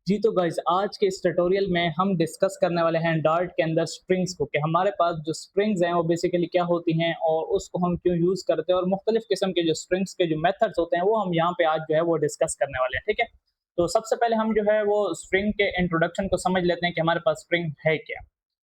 जी तो गाइस आज के इस ट्यूटोरियल में हम डिस्कस करने वाले हैं डार्ट के अंदर स्ट्रिंग्स को कि हमारे पास जो स्ट्रिंग्स हैं वो बेसिकली क्या होती हैं और उसको हम क्यों यूज़ करते हैं और मुख्तलिफ किस्म के जो स्ट्रिंग्स के जो मेथड्स होते हैं वो हम यहाँ पे आज जो है वो डिस्कस करने वाले हैं, ठीक है। तो सबसे पहले हम जो है वो स्ट्रिंग के इंट्रोडक्शन को समझ लेते हैं कि हमारे पास स्ट्रिंग है क्या।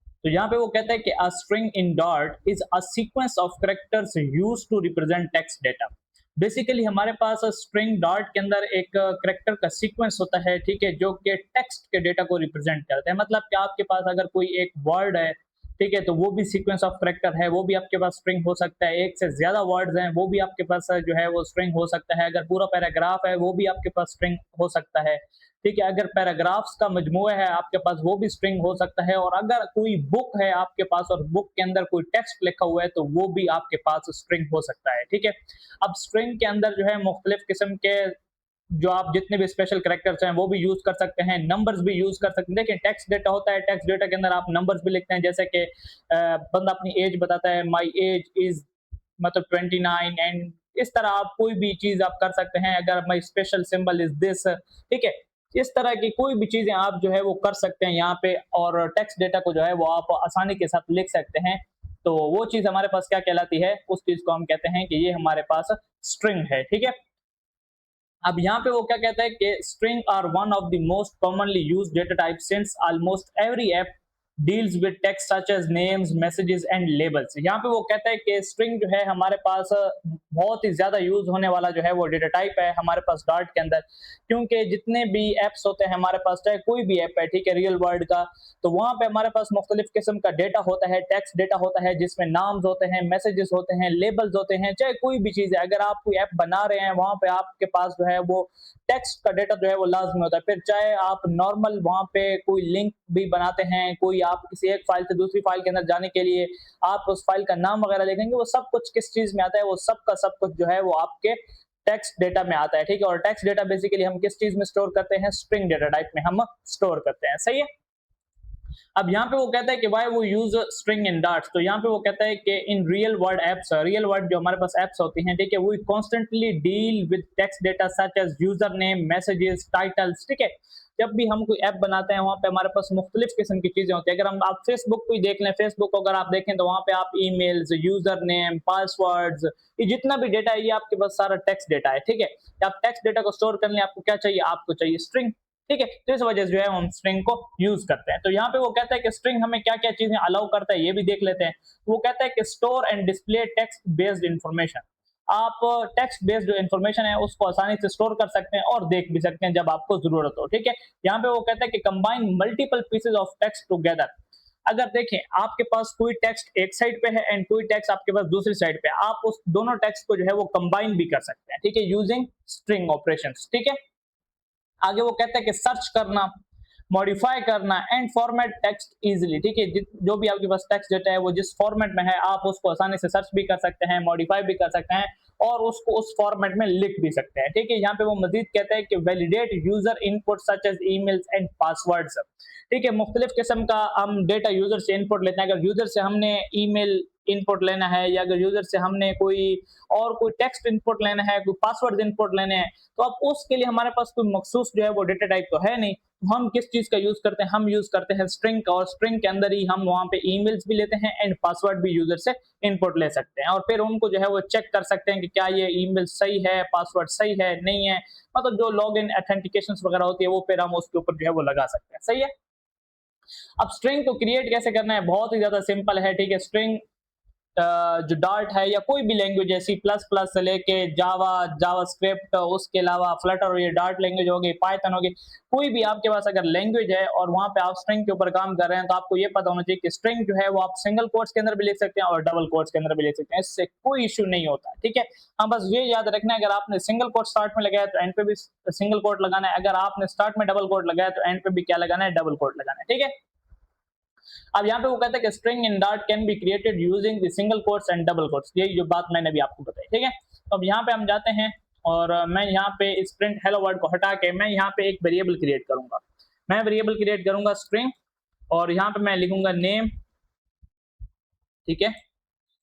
तो यहाँ पे वो कहता है कि a string in Dart is a sequence of characters used to represent text data. Basically हमारे पास स्ट्रिंग डार्ट के अंदर एक कैरेक्टर का सीक्वेंस होता है, ठीक है, जो कि टेक्स्ट के डेटा को रिप्रेजेंट करता है। मतलब कि आपके पास अगर कोई एक वर्ड है, ठीक है, तो वो भी सीक्वेंस ऑफ कैरेक्टर है, वो भी आपके पास स्ट्रिंग हो सकता है। एक से ज्यादा वर्ड्स हैं, वो भी आपके पास जो है वो स्ट्रिंग हो सकता है। अगर पूरा पैराग्राफ है, वो भी आपके पास स्ट्रिंग हो सकता है, ठीक है। अगर पैराग्राफ्स का मजमूआ है आपके पास, वो भी स्ट्रिंग हो सकता है। और अगर कोई बुक है आपके पास और बुक के अंदर कोई टेक्स्ट लिखा हुआ है, तो वो भी आपके पास स्ट्रिंग हो सकता है, ठीक है। अब स्ट्रिंग के अंदर जो है मुख्तलिफ किस्म के जो आप जितने भी स्पेशल कैरेक्टर्स हैं वो भी यूज कर सकते हैं, नंबर्स भी यूज कर सकते हैं। देखिए टेक्स्ट डेटा होता है, टेक्स्ट डेटा के अंदर आप नंबर्स भी लिखते हैं, जैसे कि बंदा अपनी एज बताता है, माई एज इज मतलब 29 एंड इस तरह आप कोई भी चीज आप कर सकते हैं। अगर माई स्पेशल सिंबल इज दिस, ठीक है, इस तरह की कोई भी चीजें आप जो है वो कर सकते हैं यहाँ पे। और टेक्स्ट डेटा को जो है वो आप आसानी के साथ लिख सकते हैं। तो वो चीज हमारे पास क्या कहलाती है, उस चीज को हम कहते हैं कि ये हमारे पास स्ट्रिंग है, ठीक है। अब यहाँ पे वो क्या कहता है कि string are one of the most commonly used data type since almost every app deals with text such as names messages and labels. यहाँ पे वो कहता है कि स्ट्रिंग जो है हमारे पास बहुत ही ज्यादा यूज होने वाला जो है वो डेटा टाइप है हमारे पास डार्ट के अंदर। क्योंकि जितने भी एप्स होते हैं हमारे पास, चाहे कोई भी ऐप है, ठीक है, रियल वर्ल्ड का, तो वहां पे हमारे पास मुख्तलिफ किस्म का डेटा होता है, टेक्स्ट डेटा होता है, जिसमें नाम्स होते हैं, मैसेजेस होते हैं, लेबल्स होते हैं, चाहे कोई भी चीज है। अगर आप कोई ऐप बना रहे हैं वहां पे आपके पास जो है वो टेक्स्ट का डेटा जो है वो लाजमी होता है। फिर चाहे आप नॉर्मल वहां पे कोई लिंक भी बनाते हैं, कोई आप किसी एक फाइल से दूसरी फाइल के अंदर जाने के लिए आप उस फाइल का नाम वगैरह लिखेंगे, वो सब कुछ किस चीज में आता है, वो सब का सब कुछ जो है वो आपके टेक्स्ट डेटा में आता है, ठीक है। और टेक्स्ट डेटा बेसिकली हम किस चीज में स्टोर करते हैं, स्ट्रिंग डेटा टाइप में हम स्टोर करते हैं, सही है। अब यहाँ पे वो कहता है कि वाई वो यूज स्ट्रिंग इन डार्ट्स। तो यहाँ पे वो कहता है कि in real world apps, real world जो हमारे पास एप्स होती हैं, ठीक है, वो constantly deal with text data such as user name, messages, titles, ठीक है। जब भी हम कोई ऐप बनाते हैं वहां पे हमारे पास मुख्तलिफ किस्म की चीजें होती है। अगर हम आप फेसबुक को ही देख लें, फेसबुक को अगर आप देखें तो वहां पे आप ईमेल्स, यूजर नेम, पासवर्ड्स, ये जितना भी डेटा है ये आपके पास सारा टेक्स्ट डेटा है, ठीक है। आप टेक्स्ट डेटा को स्टोर करने आपको क्या चाहिए, आपको चाहिए स्ट्रिंग, ठीक है। तो इस वजह से जो है हम स्ट्रिंग को यूज करते हैं। तो यहाँ पे वो कहता है कि स्ट्रिंग हमें क्या क्या चीजें अलाउ करता है ये भी देख लेते हैं। तो वो कहता है कि store and display text based information. आप टेक्स्ट बेस्ड जो इन्फॉर्मेशन है उसको आसानी से स्टोर कर सकते हैं और देख भी सकते हैं जब आपको जरूरत हो, ठीक है। यहाँ पे वो कहता है कि combine multiple pieces of text together. अगर देखें आपके पास कोई टेक्स्ट एक साइड पे है एंड कोई टेक्स्ट आपके पास दूसरी साइड पे, आप उस दोनों टेक्स्ट को जो है वो कंबाइन भी कर सकते हैं, ठीक है, यूजिंग स्ट्रिंग ऑपरेशंस, ठीक है। आगे वो कहता है कि सर्च करना, मॉडिफाई करना एंड फॉर्मेट टेक्स्ट इजीली, ठीक है। जो भी आपके पास टेक्स्ट डेटा है वो जिस फॉर्मेट में है आप उसको आसानी से सर्च भी कर सकते हैं, मॉडिफाई भी कर सकते हैं और उसको उस फॉर्मेट में लिख भी सकते हैं, ठीक है। यहाँ पे वो मजीद कहता है कि validate user input such as emails and passwords, ठीक है। मुख्तलिफ किस्म का हम डेटा यूजर से इनपुट लेते हैं। अगर यूजर से हमने ईमेल इनपुट लेना है या अगर यूजर से हमने कोई टेक्स्ट इनपुट लेना है, कोई पासवर्ड इनपुट लेने हैं, तो अब उसके लिए हमारे पास कोई मखसूस जो है वो डेटा टाइप तो है नहीं। तो हम किस चीज का यूज करते हैं, हम यूज करते हैं स्ट्रिंग का। और स्ट्रिंग के अंदर ही हम वहां पे ईमेल्स भी लेते हैं एंड पासवर्ड भी यूजर से इनपुट ले सकते हैं और फिर उनको जो है वो चेक कर सकते हैं कि क्या ये ईमेल सही है, पासवर्ड सही है, नहीं है। मतलब जो लॉग इन ऑथेंटिकेशन वगैरह होती है वो फिर हम उसके ऊपर जो है वो लगा सकते हैं, सही है। अब स्ट्रिंग को क्रिएट कैसे करना है, बहुत ही ज्यादा सिंपल है, ठीक है। स्ट्रिंग जो डार्ट है या कोई भी लैंग्वेज है, सी प्लस प्लस से लेके जावा, जावा स्क्रिप्ट, उसके अलावा फ्लटर और ये डार्ट लैंग्वेज होगी, पाइथन होगी, कोई भी आपके पास अगर लैंग्वेज है और वहां पे आप स्ट्रिंग के ऊपर काम कर रहे हैं, तो आपको ये पता होना चाहिए कि स्ट्रिंग जो है वो आप सिंगल कोट्स के अंदर भी लिख सकते हैं और डबल कोट्स के अंदर भी लिख सकते हैं, इससे कोई इश्यू नहीं होता, ठीक है। हाँ, बस ये याद रखना है, अगर आपने सिंगल कोट स्टार्ट में लगाया तो एंड पे भी सिंगल कोट लगाना है, अगर आपने स्टार्ट में डबल कोट लगाया तो एंड पे भी क्या लगाना है, डबल कोट लगाना है, ठीक है। अब यहाँ पे वो कहता है कि string in dart can be created using the single quotes and double quotes, यही जो बात मैंने भी आपको बताई, ठीक है। तो अब यहाँ पे हम जाते हैं और मैं यहाँ पे इस प्रिंट हेलो वर्ड को हटा के मैं यहाँ पे एक वेरिएबल क्रिएट करूंगा। मैं वेरिएबल क्रिएट करूंगा स्ट्रिंग और यहाँ पे मैं लिखूंगा नेम, ठीक है।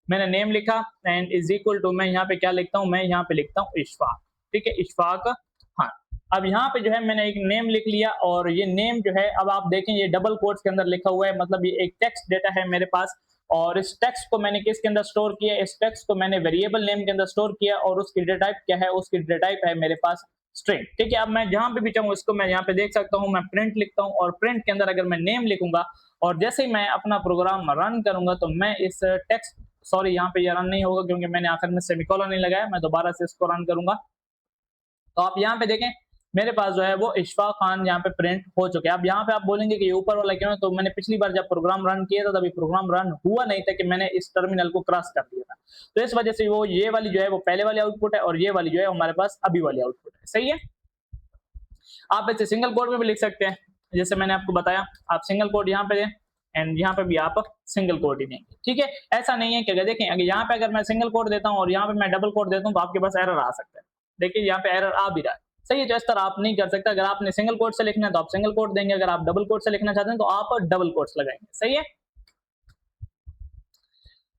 मैंने नेम लिखा एंड इज इक्वल टू, मैं यहाँ पे क्या लिखता हूँ, मैं यहाँ पे लिखता हूँ इशफाक, ठीक है, इशफाक। हाँ, अब यहाँ पे जो है मैंने एक नेम लिख लिया और ये नेम जो है अब आप देखें ये डबल कोट्स के अंदर लिखा हुआ है, मतलब ये एक टेक्स्ट डेटा है मेरे पास और इस टेक्स्ट को मैंने किसके अंदर स्टोर किया, इस टेक्स्ट को मैंने वेरिएबल नेम के अंदर स्टोर किया और उसकी डेटा टाइप क्या है, उसकी डेटा टाइप है मेरे पास स्ट्रिंग। ठीक है, अब मैं जहां पे भी चाहूँ इसको मैं यहाँ पे देख सकता हूँ, मैं प्रिंट लिखता हूँ और प्रिंट के अंदर अगर मैं नेम लिखूंगा और जैसे ही मैं अपना प्रोग्राम रन करूंगा तो मैं इस टेक्स्ट, सॉरी यहाँ पे ये रन नहीं होगा क्योंकि मैंने आखिर में सेमीकोलन नहीं लगाया, मैं दोबारा से इसको रन करूंगा तो आप यहाँ पे देखें मेरे पास जो है वो इशफाक खान यहाँ पे प्रिंट हो चुके हैं। अब यहाँ पे आप बोलेंगे कि ये ऊपर वाला क्यों है, तो मैंने पिछली बार जब प्रोग्राम रन किया था तभी प्रोग्राम रन हुआ नहीं था कि मैंने इस टर्मिनल को क्रॉस कर दिया था, तो इस वजह से वो ये वाली जो है वो पहले वाली आउटपुट है और ये वाली जो है हमारे पास अभी वाली आउटपुट है। सही है, आप इसे सिंगल कोड में भी लिख सकते हैं जैसे मैंने आपको बताया, आप सिंगल कोड यहाँ पे दें एंड यहाँ पे भी आप सिंगल कोड ही देंगे। ठीक है, ऐसा नहीं है कि अगर देखें अगर यहाँ पे अगर मैं सिंगल कोड देता हूँ और यहाँ पे मैं डबल कोड देता हूँ तो आपके पास एरर आ सकता है। देखिए यहाँ पे एरर आ भी रहा है। सही है, तो इस तरह आप नहीं कर सकते। अगर आपने सिंगल कोड से लिखना है तो आप सिंगल कोड देंगे, अगर आप डबल कोड से लिखना चाहते हैं तो आप डबल कोड्स लगाएंगे। सही है,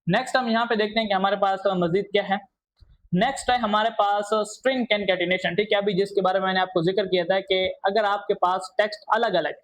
नेक्स्ट हम यहाँ पे देखते हैं कि हमारे पास मजीद क्या है। नेक्स्ट है हमारे पास स्ट्रिंग कॉन्कैटिनेशन। ठीक है, अभी जिसके बारे में मैंने आपको जिक्र किया था कि अगर आपके पास टेक्स्ट अलग अलग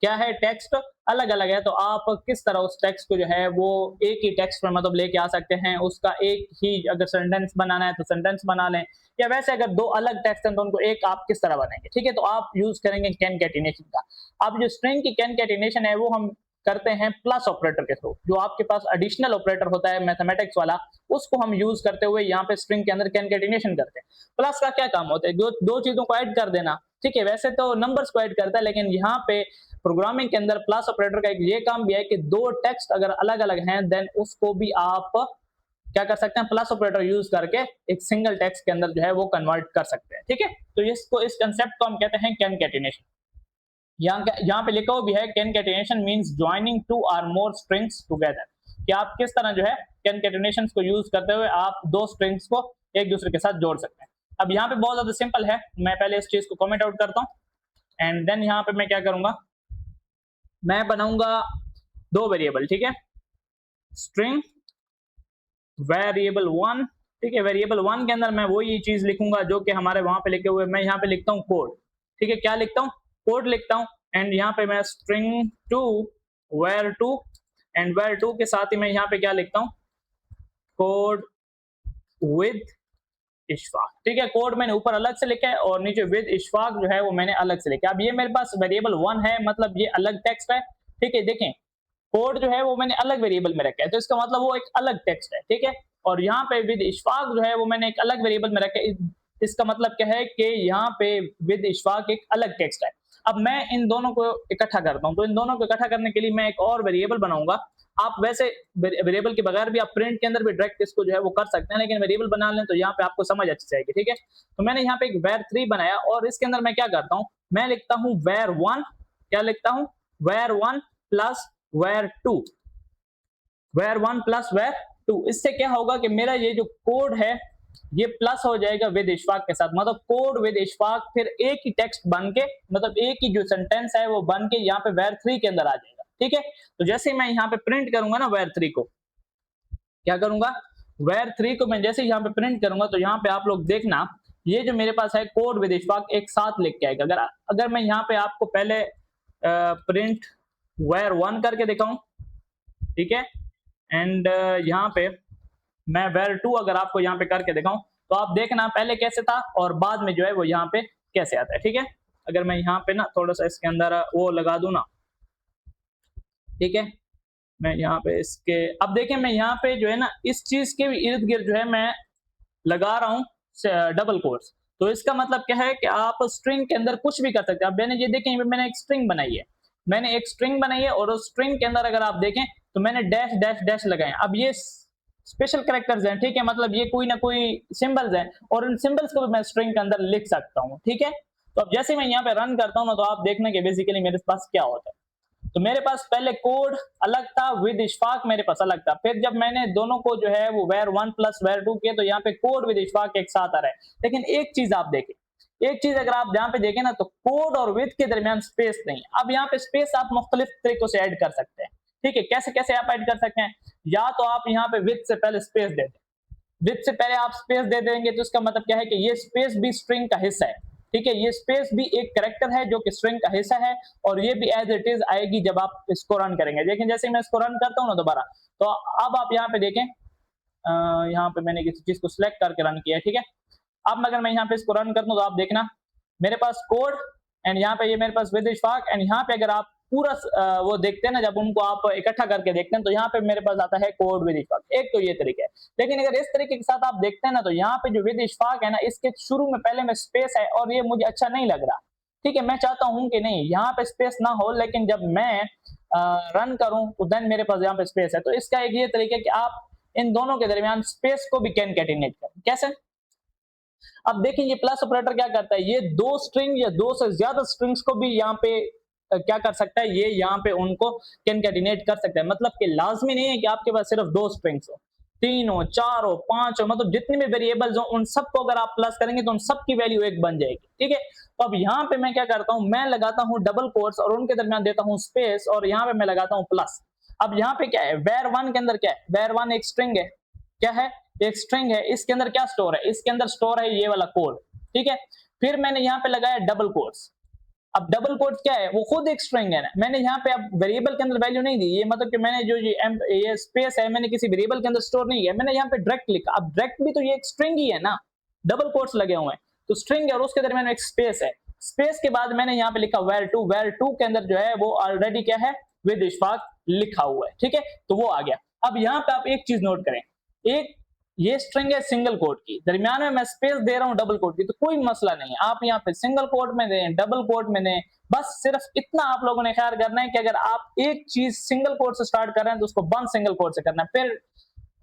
क्या है, टेक्स्ट अलग अलग है तो आप किस तरह उस टेक्स्ट को जो है वो एक ही टेक्स्ट में मतलब लेके आ सकते हैं, उसका एक ही अगर सेंटेंस बनाना है तो सेंटेंस बना लें, या वैसे अगर दो अलग टेक्स्ट हैं तो उनको एक आप किस तरह बनाएंगे। ठीक है, तो आप यूज करेंगे कॉन्कैटिनेशन का। अब जो स्ट्रिंग की कॉन्कैटिनेशन है वो हम करते हैं प्लस ऑपरेटर के थ्रू, जो आपके पास एडिशनल ऑपरेटर होता है मैथमेटिक्स वाला, उसको हम यूज करते हुए यहाँ पे स्ट्रिंग के अंदर कॉन्कैटिनेशन करते हैं। प्लस का क्या काम होता है, दो चीजों को ऐड कर देना। ठीक है, वैसे तो नंबर्स को ऐड करता है लेकिन यहाँ पे प्रोग्रामिंग के अंदर प्लस ऑपरेटर का एक ये काम भी है कि दो टेक्स्ट अगर अलग अलग हैं देन उसको भी आप क्या कर सकते हैं, प्लस ऑपरेटर यूज करके एक सिंगल टेक्स्ट के अंदर जो है वो कन्वर्ट कर सकते हैं। ठीक है, तो इसको इस कंसेप्ट को हम कहते हैं कॉन्कैटिनेशन। यहाँ पे लिखा हुआ भी है कॉन्कैटिनेशन मींस जॉइनिंग टू और मोर स्ट्रिंग्स टुगेदर, कि आप किस तरह जो है कॉन्कैटिनेशन को यूज करते हुए आप दो स्ट्रिंग्स को एक दूसरे के साथ जोड़ सकते हैं। अब यहाँ पे बहुत ज्यादा सिंपल है, मैं पहले इस चीज को कमेंट आउट करता हूँ एंड देन यहाँ पे मैं क्या करूंगा, मैं बनाऊंगा दो वेरिएबल। ठीक है, स्ट्रिंग वेरिएबल 1। ठीक है, वेरिएबल 1 के अंदर मैं वही चीज लिखूंगा जो कि हमारे वहां पे लिखे हुए, मैं यहाँ पे लिखता हूँ कोड। ठीक है, क्या लिखता हूँ, कोड लिखता हूँ एंड यहाँ पे मैं string to where to and where to के साथ ही मैं यहाँ पे क्या लिखता हूँ, कोड विद इशफाक। ठीक है, कोड मैंने ऊपर अलग से लिखा है और नीचे विद इशफाक जो है वो मैंने अलग से लिखा है। अब ये मेरे पास वेरिएबल 1 है, मतलब ये अलग टेक्स्ट है। ठीक है, देखें कोड जो है वो मैंने अलग वेरिएबल में रखा है तो इसका मतलब वो एक अलग टेक्स्ट है। ठीक है, और यहाँ पे विद इशफाक जो है वो मैंने एक अलग वेरिएबल में रखा है, इसका मतलब क्या है कि यहाँ पे विद इशफाक एक अलग टेक्स्ट है। अब मैं इन दोनों को इकट्ठा करता हूँ, तो इन दोनों को इकट्ठा करने के लिए मैं एक और वेरिएबल बनाऊंगा। आप वैसे वेरिएबल के बगैर भी आप प्रिंट के अंदर भी डायरेक्ट इसको जो है वो कर सकते हैं, लेकिन वेरिएबल बना लें तो यहाँ पे आपको समझ अच्छी जाएगी। ठीक है, तो मैंने यहाँ पे एक var3 बनाया और इसके अंदर मैं क्या करता हूँ, मैं लिखता हूँ var1, क्या लिखता हूँ, var1 plus var2, var1 plus var2। इससे क्या होगा कि मेरा ये जो कोड है ये प्लस हो जाएगा विद इशफाक के साथ, मतलब कोड विद इशफाक फिर एक ही टेक्स्ट बन के, मतलब एक ही जो सेंटेंस है वो बन के यहाँ पे var3 के अंदर आ जाएगा। ठीक है, तो जैसे मैं यहाँ पे प्रिंट करूंगा ना var3 को, क्या करूंगा, var3 को मैं जैसे यहाँ पे प्रिंट करूंगा तो यहाँ पे आप लोग देखना ये जो मेरे पास है कोड विद इशफाक एक साथ लिख के आएगा। अगर मैं यहाँ पे आपको पहले प्रिंट var1 करके दिखाऊं, ठीक है, एंड यहाँ पे मैं var2 अगर आपको यहाँ पे करके दिखाऊं तो आप देखना पहले कैसे था और बाद में जो है वो यहाँ पे कैसे आता है। ठीक है, अगर मैं यहाँ पे ना थोड़ा सा इसके अंदर वो लगा दूं ना, ठीक है, मैं यहाँ पे इसके, अब देखें मैं यहाँ पे जो है ना इस चीज के भी इर्द गिर्द जो है मैं लगा रहा हूँ डबल कोट्स, तो इसका मतलब क्या है कि आप स्ट्रिंग के अंदर कुछ भी कर सकते हैं। अब मैंने ये देखें मैंने एक स्ट्रिंग बनाई है, मैंने एक स्ट्रिंग बनाई है और उस स्ट्रिंग के अंदर अगर आप देखें तो मैंने डैश डैश डैश लगाए। अब ये स्पेशल कैरेक्टर्स हैं, ठीक है, मतलब ये कोई ना कोई सिंबल्स हैं और इन सिंबल्स को भी मैं स्ट्रिंग के अंदर लिख सकता हूँ। ठीक है, तो अब जैसे मैं यहाँ पे रन करता हूँ ना तो आप देखना कि बेसिकली मेरे पास क्या होता है। तो मेरे पास पहले कोड अलग था, विद इशफाक मेरे पास अलग था, फिर जब मैंने दोनों को जो है वो var1 प्लस var2 किया तो यहाँ पे कोड विद इशफाक एक साथ आ रहा है। लेकिन एक चीज आप देखें, एक चीज अगर आप यहाँ पे देखें ना तो कोड और विद के दरमियान स्पेस नहीं। अब यहाँ पे स्पेस आप मुख्तलिफ तरीकों से ऐड कर सकते हैं। ठीक है, कैसे कैसे आप ऐड कर सकते हैं, या तो आप यहाँ पे विद से पहले स्पेस दे दें, विद से पहले आप स्पेस दे देंगे तो इसका मतलब क्या है कि ये स्पेस भी स्ट्रिंग का हिस्सा है। ठीक है, ये स्पेस भी एक कैरेक्टर है जो कि स्ट्रिंग का हिस्सा है और ये भी एज इट इज आएगी जब आप इसको रन करेंगे। देखें जैसे मैं इसको रन करता हूं ना दोबारा, तो अब आप यहाँ पे देखें, यहाँ पे मैंने किसी चीज को सिलेक्ट करके रन किया है, ठीक है। अब अगर मैं यहाँ पे इसको रन कर दूं तो आप देखना मेरे पास कोड एंड यहाँ पे ये मेरे पास विद इशफाक एंड यहाँ पे अगर आप पूरा वो देखते हैं ना, जब उनको आप इकट्ठा करके देखते हैं तो यहाँ पे मेरे पास आता है कोड विद इशफाक। एक तो ये तरीका है, लेकिन अगर इस तरीके के साथ आप देखते हैं ना, तो यहाँ पे जो विद इशफाक है ना, इसके शुरू में पहले में स्पेस है और ये मुझे अच्छा नहीं लग रहा। ठीक है, मैं चाहता हूं कि नहीं यहाँ पे स्पेस ना हो, लेकिन जब मैं रन करूं तो देन मेरे पास यहाँ पे स्पेस है। तो इसका एक ये तरीका है कि आप इन दोनों के दरमियान स्पेस को भी कैनकेटिनेट करें। कैसे? अब देखिए ये प्लस ऑपरेटर क्या करता है, ये दो स्ट्रिंग या दो से ज्यादा स्ट्रिंग्स को भी यहाँ पे क्या कर सकता है, ये यहाँ पे उनको कैनकेटिनेट कर सकता है। मतलब कि लाजमी नहीं है कि आपके पास सिर्फ दो स्ट्रिंग्स हो, तीन हो, चार हो, पांच हो, मतलब जितने भी वेरिएबल्स हो उन सबको अगर आप प्लस करेंगे तो उन सबकी वैल्यू एक बन जाएगी। ठीक है, तो अब यहाँ पे मैं क्या करता हूँ, मैं लगाता हूँ डबल कोट्स और उनके दरमियान देता हूँ स्पेस और यहाँ पे मैं लगाता हूँ प्लस। अब यहाँ पे क्या है, वेर वन के अंदर क्या है, वेर वन एक स्ट्रिंग है, क्या है, एक स्ट्रिंग है। इसके अंदर क्या स्टोर है, इसके अंदर स्टोर है ये वाला कोड। ठीक है, फिर मैंने यहाँ पे लगाया डबल कोट्स। अब डबल कोट्स क्या है, वो खुद एक स्ट्रिंग है ना, मैंने यहाँ पे अब वेरिएबल के अंदर वैल्यू नहीं दी, ये मतलब कि मैंने जो ये स्पेस है मैंने किसी वेरिएबल के अंदर स्टोर नहीं किया, मैंने यहाँ पे डायरेक्ट लिखा। अब डायरेक्ट भी तो ये एक स्ट्रिंग ही है ना, डबल कोट्स लगे हुए हैं तो स्ट्रिंग है और उसके दरमियान एक स्पेस है। स्पेस के बाद मैंने यहाँ पे लिखा वेर टू, वेर टू के अंदर जो है वो ऑलरेडी क्या है, विद इशफाक लिखा हुआ है। ठीक है, तो वो आ गया। अब यहाँ पे आप एक चीज नोट करें, एक ये स्ट्रिंग है सिंगल कोट की, दरमियान में मैं स्पेस दे रहा हूं डबल कोट की, तो कोई मसला नहीं है, आप यहाँ पे सिंगल कोट में दें, डबल कोट में दें, बस सिर्फ इतना आप लोगों ने ख्याल करना है कि अगर आप एक चीज सिंगल कोट से स्टार्ट कर रहे हैं तो उसको बंद सिंगल कोट से करना है। फिर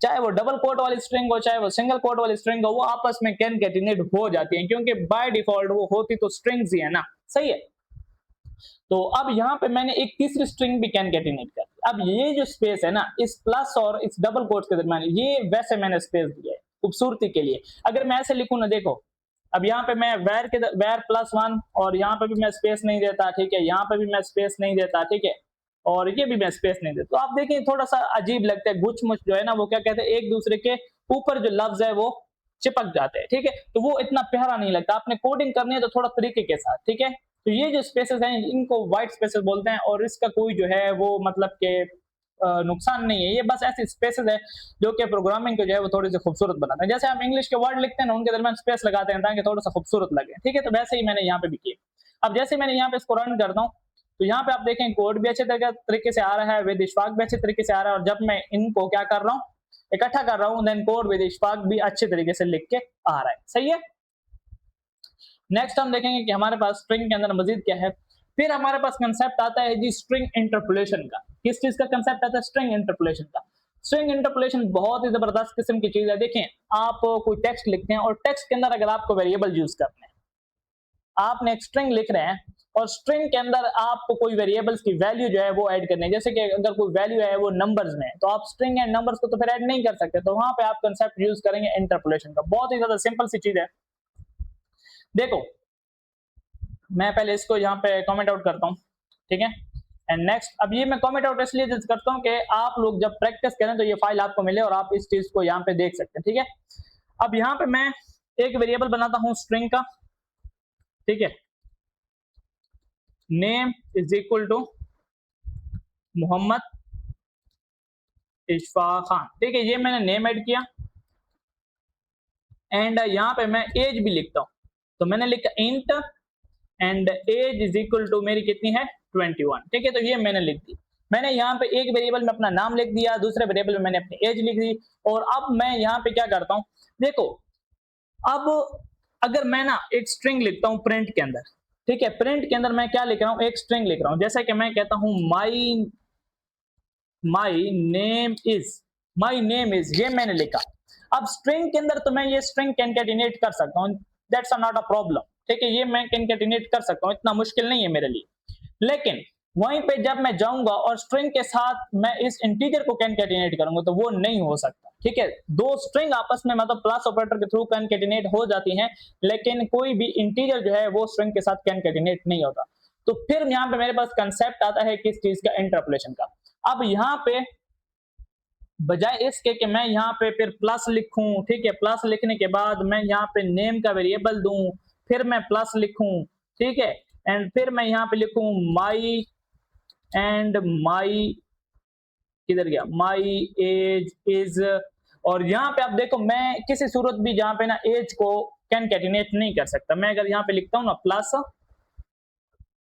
चाहे वो डबल कोट वाली स्ट्रिंग हो चाहे वो सिंगल कोट वाली स्ट्रिंग हो, वो आपस में कैनकेटिनेट हो जाती है, क्योंकि बाय डिफॉल्ट वो होती तो स्ट्रिंग्स ही है ना। सही है, तो अब यहाँ पे मैंने एक तीसरी स्ट्रिंग भी कैनकेटिनेट कर दी। अब ये जो स्पेस है ना, इस प्लस और इस डबल कोट्स के दरमियान, ये वैसे मैंने स्पेस दिया है खूबसूरती के लिए। अगर मैं ऐसे लिखूं ना, देखो अब यहाँ पे मैं वेर प्लस वन और यहाँ पे भी मैं स्पेस नहीं देता, ठीक है, यहाँ पे भी मैं स्पेस नहीं देता, ठीक है, और ये भी मैं स्पेस नहीं देता, तो आप देखिए थोड़ा सा अजीब लगता है। गुच मुच जो है ना, वो क्या कहते हैं, एक दूसरे के ऊपर जो लफ्ज है वो चिपक जाते हैं। ठीक है, तो वो इतना प्यारा नहीं लगता। आपने कोडिंग करनी है तो थोड़ा तरीके के साथ। ठीक है, तो ये जो स्पेसेस हैं इनको व्हाइट स्पेसेस बोलते हैं और इसका कोई जो है वो मतलब के नुकसान नहीं है, ये बस ऐसी स्पेसेस है जो कि प्रोग्रामिंग को जो है वो थोड़ी सी खूबसूरत बनाते हैं। जैसे हम इंग्लिश के वर्ड लिखते हैं ना, उनके दरमियान स्पेस लगाते हैं ताकि थोड़ा सा खूबसूरत लगे। ठीक है, तो वैसे ही मैंने यहाँ पे भी किया। अब जैसे मैंने यहाँ पे इसको रन करता हूँ तो यहाँ पे आप देखें कोड भी अच्छे तरीके से आ रहा है, विद इशफाक भी अच्छे तरीके से आ रहा है, और जब मैं इनको क्या कर रहा हूँ, इकट्ठा कर रहा हूँ, देन कोड विद इशफाक भी अच्छे तरीके से लिख के आ रहा है। सही है, नेक्स्ट हम देखेंगे कि हमारे पास स्ट्रिंग के अंदर मजीद क्या है। फिर हमारे पास कंसेप्ट आता है जी स्ट्रिंग इंटरपोलेशन का। किस चीज का कंसेप्ट आता है, स्ट्रिंग इंटरपोलेशन का। स्ट्रिंग इंटरपोलेशन बहुत ही जबरदस्त किस्म की चीज है। देखें, आप कोई टेक्स्ट लिखते हैं और टेक्स्ट के अंदर अगर आपको वेरिएबल यूज करने हैं, आपने एक स्ट्रिंग लिख रहे हैं और स्ट्रिंग के अंदर आपको कोई वेरिएबल्स की वैल्यू जो है वो ऐड करनी है। जैसे कि अगर कोई वैल्यू है वो नंबर्स में, तो आप स्ट्रिंग एंड नंबर्स को तो फिर ऐड नहीं कर सकते, तो वहां पे आप कंसेप्ट यूज करेंगे इंटरपोलेशन का। बहुत ही ज्यादा सिंपल सी चीज है। देखो मैं पहले इसको यहाँ पे कमेंट आउट करता हूँ, ठीक है, एंड नेक्स्ट। अब ये मैं कमेंट आउट इसलिए करता हूँ कि आप लोग जब प्रैक्टिस करें तो ये फाइल आपको मिले और आप इस चीज को यहाँ पे देख सकते हैं। ठीक है, अब यहाँ पे मैं एक वेरिएबल बनाता हूँ स्ट्रिंग का, ठीक है, name is equal to Mohammad Ishfaq Khan. ठीक है, ये मैंने नेम ऐड किया एंड यहाँ पे मैं एज भी लिखता हूँ, तो मैंने लिखा int and age is equal to मेरी कितनी है 21। ठीक है, तो ये मैंने लिख दी। मैंने यहाँ पे एक वेरिएबल में अपना नाम लिख दिया, दूसरे वेरिएबल में मैंने अपनी एज लिख दी, और अब मैं यहाँ पे क्या करता हूँ, देखो अब अगर मैं ना एक स्ट्रिंग लिखता हूँ प्रिंट के अंदर, ठीक है, प्रिंट के अंदर मैं क्या लिख रहा हूँ, एक स्ट्रिंग लिख रहा हूँ, जैसा कि मैं कहता हूँ माई नेम इज, ये मैंने लिखा। अब स्ट्रिंग के अंदर तो मैं ये स्ट्रिंग कैनकेटिनेट कर सकता हूँ, दैट्स नॉट अ प्रॉब्लम। ठीक है, ये मैं कैनकेटिनेट कर सकता हूँ, इतना मुश्किल नहीं है मेरे लिए। लेकिन वहीं पे जब मैं जाऊंगा और स्ट्रिंग के साथ मैं इस इंटीजर को कैनकेटिनेट करूंगा तो वो नहीं हो सकता। ठीक है, दो स्ट्रिंग आपस में मतलब प्लस ऑपरेटर के थ्रू कैनकेटिनेट हो जाती हैं, लेकिन कोई भी इंटीजर जो है वो स्ट्रिंग के साथ कैनकेटिनेट नहीं होता। तो फिर यहाँ पे मेरे पास कंसेप्ट आता है किस चीज का, इंटरपोलेशन का। अब यहाँ पे बजाय इसके कि मैं यहाँ पे फिर प्लस लिखूं, ठीक है, प्लस लिखने के बाद मैं यहाँ पे नेम का वेरिएबल दूं, फिर मैं प्लस लिखूं, ठीक है, एंड फिर मैं यहाँ पे लिखूं माई, एंड माई किधर गया, माई एज इज, और यहाँ पे आप देखो मैं किसी सूरत भी जहाँ पे ना एज को कैनकेटिनेट नहीं कर सकता। मैं अगर यहाँ पे लिखता हूँ ना प्लस,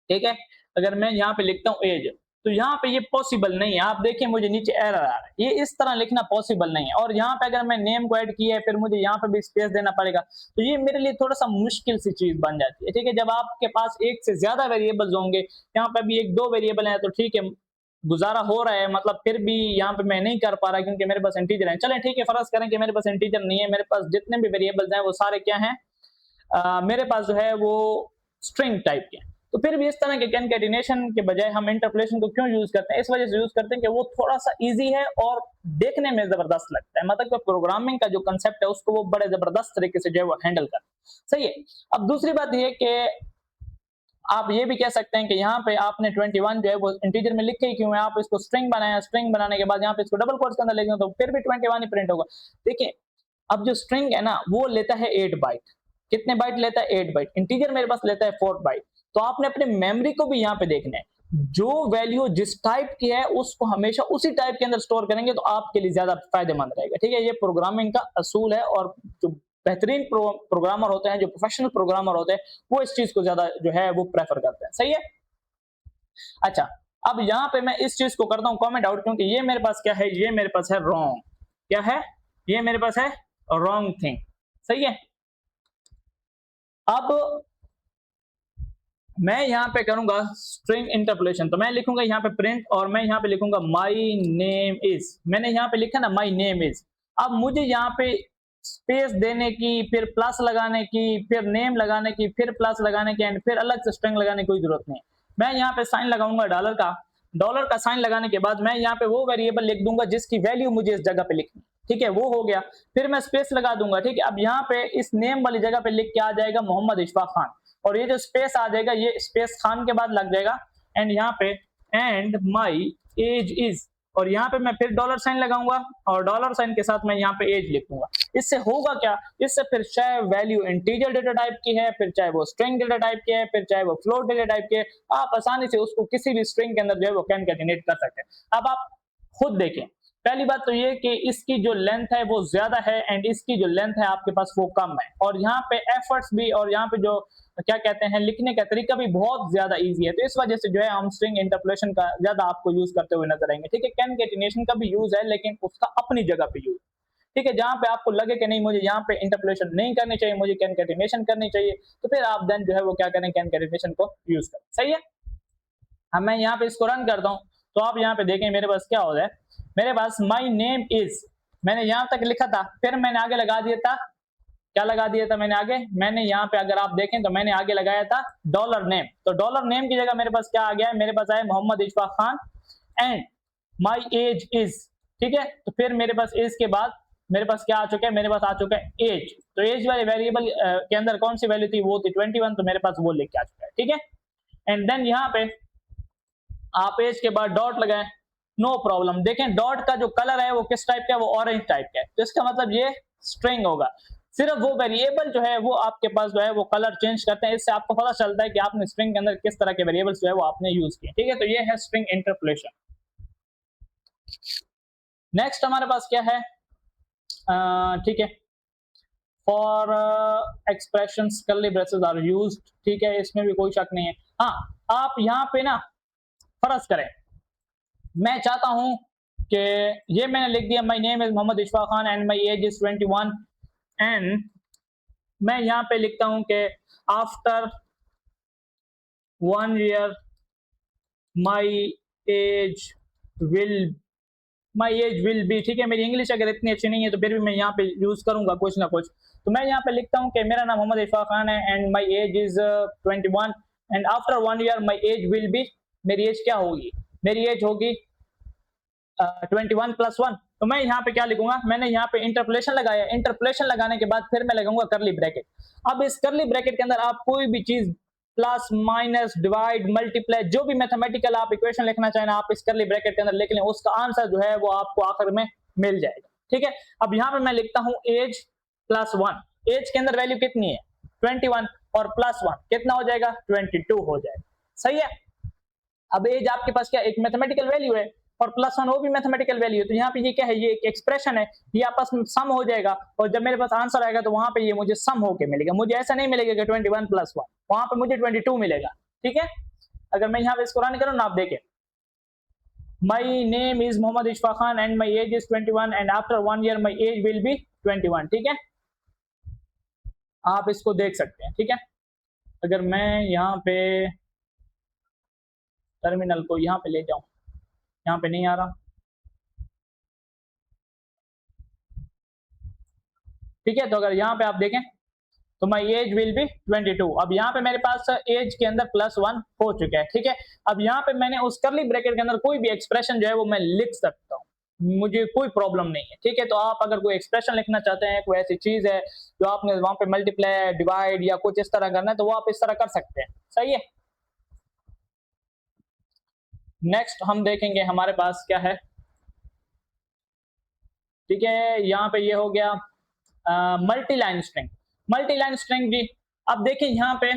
ठीक है, अगर मैं यहाँ पे लिखता हूँ एज, तो यहाँ पे ये पॉसिबल नहीं है। आप देखिए मुझे नीचे एरर आ रहा है, ये इस तरह लिखना पॉसिबल नहीं है। और यहाँ पे अगर मैं नेम को ऐड किया है फिर मुझे यहाँ पे भी स्पेस देना पड़ेगा, तो ये मेरे लिए थोड़ा सा मुश्किल सी चीज बन जाती है, ठीक है। जब आपके पास एक से ज्यादा वेरिएबल्स होंगे, यहाँ पे भी एक दो वेरिएबल है तो ठीक है, गुजारा हो रहा है, मतलब फिर भी यहाँ पे मैं नहीं कर पा रहा क्योंकि मेरे पास इंटीजर है। चलें ठीक है, फर्ज करें कि मेरे पास इंटीजर नहीं है, मेरे पास जितने भी वेरिएबल्स हैं वो सारे क्या हैं, मेरे पास जो है वो स्ट्रिंग टाइप के। तो फिर भी इस तरह के कैनकेटिनेशन के बजाय हम इंटरपोलेशन को क्यों यूज करते हैं, इस वजह से यूज करते हैं कि वो थोड़ा सा इजी है और देखने में जबरदस्त लगता है, मतलब कि प्रोग्रामिंग का जो कंसेप्ट है उसको वो बड़े जबरदस्त तरीके से जो है वो हैंडल कर, सही है। अब दूसरी बात ये कि आप ये भी कह सकते हैं कि यहाँ पे आपने 21 जो है वो इंटीजर में लिखे ही क्यों है, आप इसको स्ट्रिंग बनाया, स्ट्रिंग बनाने के बाद यहाँ पे इसको डबल कोट्स के अंदर लिखेंगे तो फिर भी 21 ही प्रिंट होगा। देखिए अब जो स्ट्रिंग है ना वो लेता है 8 बाइट, कितने बाइट लेता है 8 बाइट, इंटीजर मेरे पास लेता है 4 बाइट। तो आपने अपने मेमोरी को भी यहाँ पे देखना है, जो वैल्यू जिस टाइप की है उसको हमेशा उसी टाइप के अंदर स्टोर करेंगे तो आपके लिए ज्यादा फायदेमंद रहेगा, ठीक है। ये प्रोग्रामिंग का असूल है और जो बेहतरीन प्रोग्रामर होते हैं, जो प्रोफेशनल प्रोग्रामर होते हैं, वो इस चीज को ज्यादा जो है वो प्रेफर करते हैं, सही है। अच्छा, अब यहाँ पे मैं इस चीज को करता हूँ कॉमेंट आउट, क्योंकि ये मेरे पास क्या है, ये मेरे पास है रॉन्ग, क्या है, ये मेरे पास है रॉन्ग थिंग, सही है। अब मैं यहाँ पे करूंगा स्ट्रिंग इंटरपोलेशन, तो मैं लिखूंगा यहाँ पे प्रिंट और मैं यहाँ पे लिखूंगा माई नेम इज, मैंने यहाँ पे लिखा ना माई नेम इज। अब मुझे यहाँ पे स्पेस देने की, फिर प्लस लगाने की, फिर नेम लगाने की, फिर प्लस लगाने की, एंड फिर अलग से स्ट्रिंग लगाने की कोई जरूरत नहीं। मैं यहाँ पे साइन लगाऊंगा डॉलर का साइन लगाने के बाद मैं यहाँ पे वो वेरिएबल लिख दूंगा जिसकी वैल्यू मुझे इस जगह पे लिखनी, ठीक है, वो हो गया। फिर मैं स्पेस लगा दूंगा, ठीक है। अब यहाँ पे इस नेम वाली जगह पे लिख के आ जाएगा मोहम्मद इशफाक खान, और ये जो स्पेस आ जाएगा ये स्पेस खान के बाद लग जाएगा, एंड यहाँ पे एंड माई एज इज, और यहाँ पे मैं फिर डॉलर साइन लगाऊंगा और डॉलर साइन के साथ मैं यहाँ पे एज लिखूंगा। इससे होगा क्या, इससे फिर चाहे वैल्यू इंटीजर डेटा टाइप की है, फिर चाहे वो स्ट्रिंग डेटा टाइप की है, फिर चाहे वो फ्लोट डेटा टाइप की है, आप आसानी से उसको किसी भी स्ट्रिंग के अंदर जो है वो कैनकेटिनेट कर सकते हैं। अब आप खुद देखें, पहली बात तो ये कि इसकी जो लेंथ है वो ज्यादा है एंड इसकी जो लेंथ है आपके पास वो कम है, और यहाँ पे एफर्ट्स भी और यहाँ पे जो क्या कहते हैं लिखने का तरीका भी बहुत ज्यादा इजी है। तो इस वजह से जो है हम स्ट्रिंग इंटरपोलेशन का ज्यादा आपको यूज करते हुए नजर आएंगे, ठीक है। कैनकेटिनेशन का भी यूज है लेकिन उसका अपनी जगह पे यूज, ठीक है। जहां पे आपको लगे कि नहीं मुझे यहाँ पे इंटरपोलेशन नहीं करनी चाहिए, मुझे कैनकेटिनेशन करनी चाहिए, तो फिर आप देन जो है वो क्या करें, कैनकेटिनेशन को यूज करें, सही है। अब मैं यहाँ पे इसको रन करता हूँ तो आप यहाँ पे देखें मेरे पास क्या हो रहा है, मेरे पास माई नेम इज, मैंने यहाँ तक लिखा था, फिर मैंने आगे लगा दिया था, क्या लगा दिया था मैंने आगे, मैंने यहाँ पे अगर आप देखें तो मैंने आगे लगाया था डॉलर नेम, तो डॉलर नेम की जगह मेरे पास क्या आ गया है, मेरे पास आया Mohammad Ishfaq Khan and my age is, ठीक है। तो फिर मेरे पास एज के बाद मेरे पास क्या आ चुका है, मेरे पास आ चुका है एज, तो एज वाले वेरिएबल के अंदर कौन सी वैल्यू थी, वो थी 21, तो मेरे पास वो लिख के आ चुका है, ठीक है। एंड देन यहाँ पे आप एज के बाद डॉट लगाएं, नो प्रॉब्लम। देखें डॉट का जो कलर है वो किस टाइप का है, वो ऑरेंज टाइप का है, तो इसका मतलब ये स्ट्रिंग होगा। सिर्फ वो वेरिएबल जो है वो आपके पास जो है वो कलर चेंज करते हैं, इससे आपको पता चलता है कि आपने स्ट्रिंग के अंदर किस तरह के वेरिएबल्स जो है वो आपने यूज किए, ठीक है। तो ये है स्ट्रिंग इंटरपोलेशन। नेक्स्ट हमारे पास क्या है, ठीक है, for expressions curly braces are used, ठीक है, इसमें भी कोई शक नहीं है। हाँ, आप यहाँ पे ना फर्ज करें मैं चाहता हूं कि ये मैंने लिख दिया my name is Mohammad Ishfaq Khan and my age is 21, and मैं यहाँ पे लिखता हूं कि after 1 year my age will be, ठीक है। मेरी इंग्लिश अगर इतनी अच्छी नहीं है तो फिर भी मैं यहाँ पे यूज करूंगा कुछ ना कुछ, तो मैं यहाँ पे लिखता हूँ कि मेरा नाम मोहम्मद इशफाक खान है and my age is 21 and after 1 year my age will B, मेरी एज क्या होगी, मेरी एज होगी 21 + 1। तो मैं यहाँ पे क्या लिखूंगा, मैंने यहाँ पे इंटरपोलेशन लगाया, इंटरपोलेशन लगाने के बाद फिर मैं लगाऊंगा करली ब्रैकेट। अब इस करली ब्रैकेट के अंदर आप कोई भी चीज प्लस माइनस डिवाइड मल्टीप्लाई जो भी मैथमेटिकल आप इक्वेशन लिखना चाहें आप इस करली ब्रैकेट के अंदर लिख लें, उसका आंसर जो है वो आपको आखिर में मिल जाएगा, ठीक है। अब यहाँ पे मैं लिखता हूँ एज + 1, एज के अंदर वैल्यू कितनी है 21, और +1 कितना हो जाएगा 22 हो जाएगा। सही है। अब एज आपके पास क्या एक मैथमेटिकल वैल्यू है और +1 वो भी मैथमेटिकल वैल्यू है, तो यहाँ पे ये क्या है, ये एक एक्सप्रेशन है, ये आपस में सम हो जाएगा और जब मेरे पास आंसर आएगा तो वहां पे ये मुझे सम होके मिलेगा, मुझे ऐसा नहीं मिलेगा कि 21 + 1, वहां पे मुझे 22 मिलेगा। ठीक है। अगर मैं यहाँ पे इसको रन करूँ ना, आप देखें, my name is Mohammad Ishfaq Khan and my age is 21 and after 1 year my age will be 21। ठीक है, आप इसको देख सकते हैं। ठीक है, अगर मैं यहाँ पे टर्मिनल को यहाँ पे ले जाऊं, यहाँ पे नहीं आ रहा। ठीक है, तो अगर यहाँ पे आप देखें तो माई एज विल बी 22। अब यहाँ पे मेरे पास एज के अंदर +1 हो चुका है। ठीक है, अब यहाँ पे मैंने उस करली ब्रैकेट के अंदर कोई भी एक्सप्रेशन जो है वो मैं लिख सकता हूँ, मुझे कोई प्रॉब्लम नहीं है। ठीक है, तो आप अगर कोई एक्सप्रेशन लिखना चाहते हैं, कोई ऐसी चीज है जो आपने वहां पे मल्टीप्लाई डिवाइड या कुछ इस तरह करना है, तो वो आप इस तरह कर सकते हैं। सही है। नेक्स्ट हम देखेंगे हमारे पास क्या है। ठीक है, यहाँ पे ये हो गया multi line string. Multi line string जी, अब देखिए यहाँ पे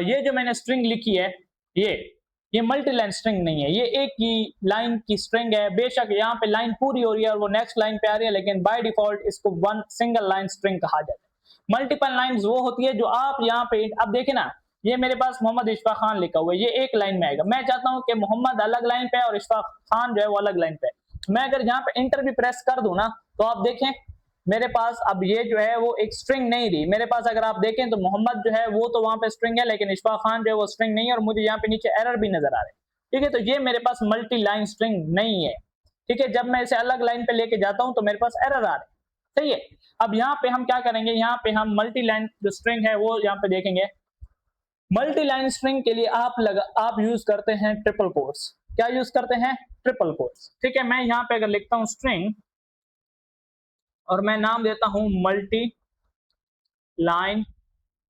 ये जो मैंने स्ट्रिंग लिखी है, ये मल्टी लाइन स्ट्रिंग नहीं है, ये एक ही लाइन की स्ट्रिंग है। बेशक यहाँ पे लाइन पूरी हो रही है और वो नेक्स्ट लाइन पे आ रही है, लेकिन बाय डिफॉल्ट इसको वन सिंगल लाइन स्ट्रिंग कहा जाता है। मल्टीपल लाइंस वो होती है जो आप यहाँ पे, अब देखिए ना, ये मेरे पास मोहम्मद इशफाक खान लिखा हुआ है, ये एक लाइन में आएगा। मैं चाहता हूँ कि मोहम्मद अलग लाइन पे और इशफाक खान जो है वो अलग लाइन पे। मैं अगर यहाँ पे इंटर भी प्रेस कर दूं ना, तो आप देखें मेरे पास अब ये जो है वो एक स्ट्रिंग नहीं रही मेरे पास। अगर आप देखें तो मोहम्मद जो है वो तो वहां पे स्ट्रिंग है, लेकिन इशफाक खान जो है वो स्ट्रिंग नहीं है और मुझे यहाँ पे नीचे एरर भी नजर आ रहे हैं। ठीक है, तो ये मेरे पास मल्टी लाइन स्ट्रिंग नहीं है। ठीक है, जब मैं इसे अलग लाइन पे लेके जाता हूं तो मेरे पास एरर आ रहे हैं। सही है। अब यहाँ पे हम क्या करेंगे, यहाँ पे हम मल्टी लाइन जो स्ट्रिंग है वो यहाँ पे देखेंगे। मल्टी लाइन स्ट्रिंग के लिए आप यूज करते हैं ट्रिपल कोट्स। क्या यूज करते हैं? Triple quotes. ठीक है, मैं यहाँ पे अगर लिखता हूँ स्ट्रिंग और मैं नाम देता हूं मल्टी लाइन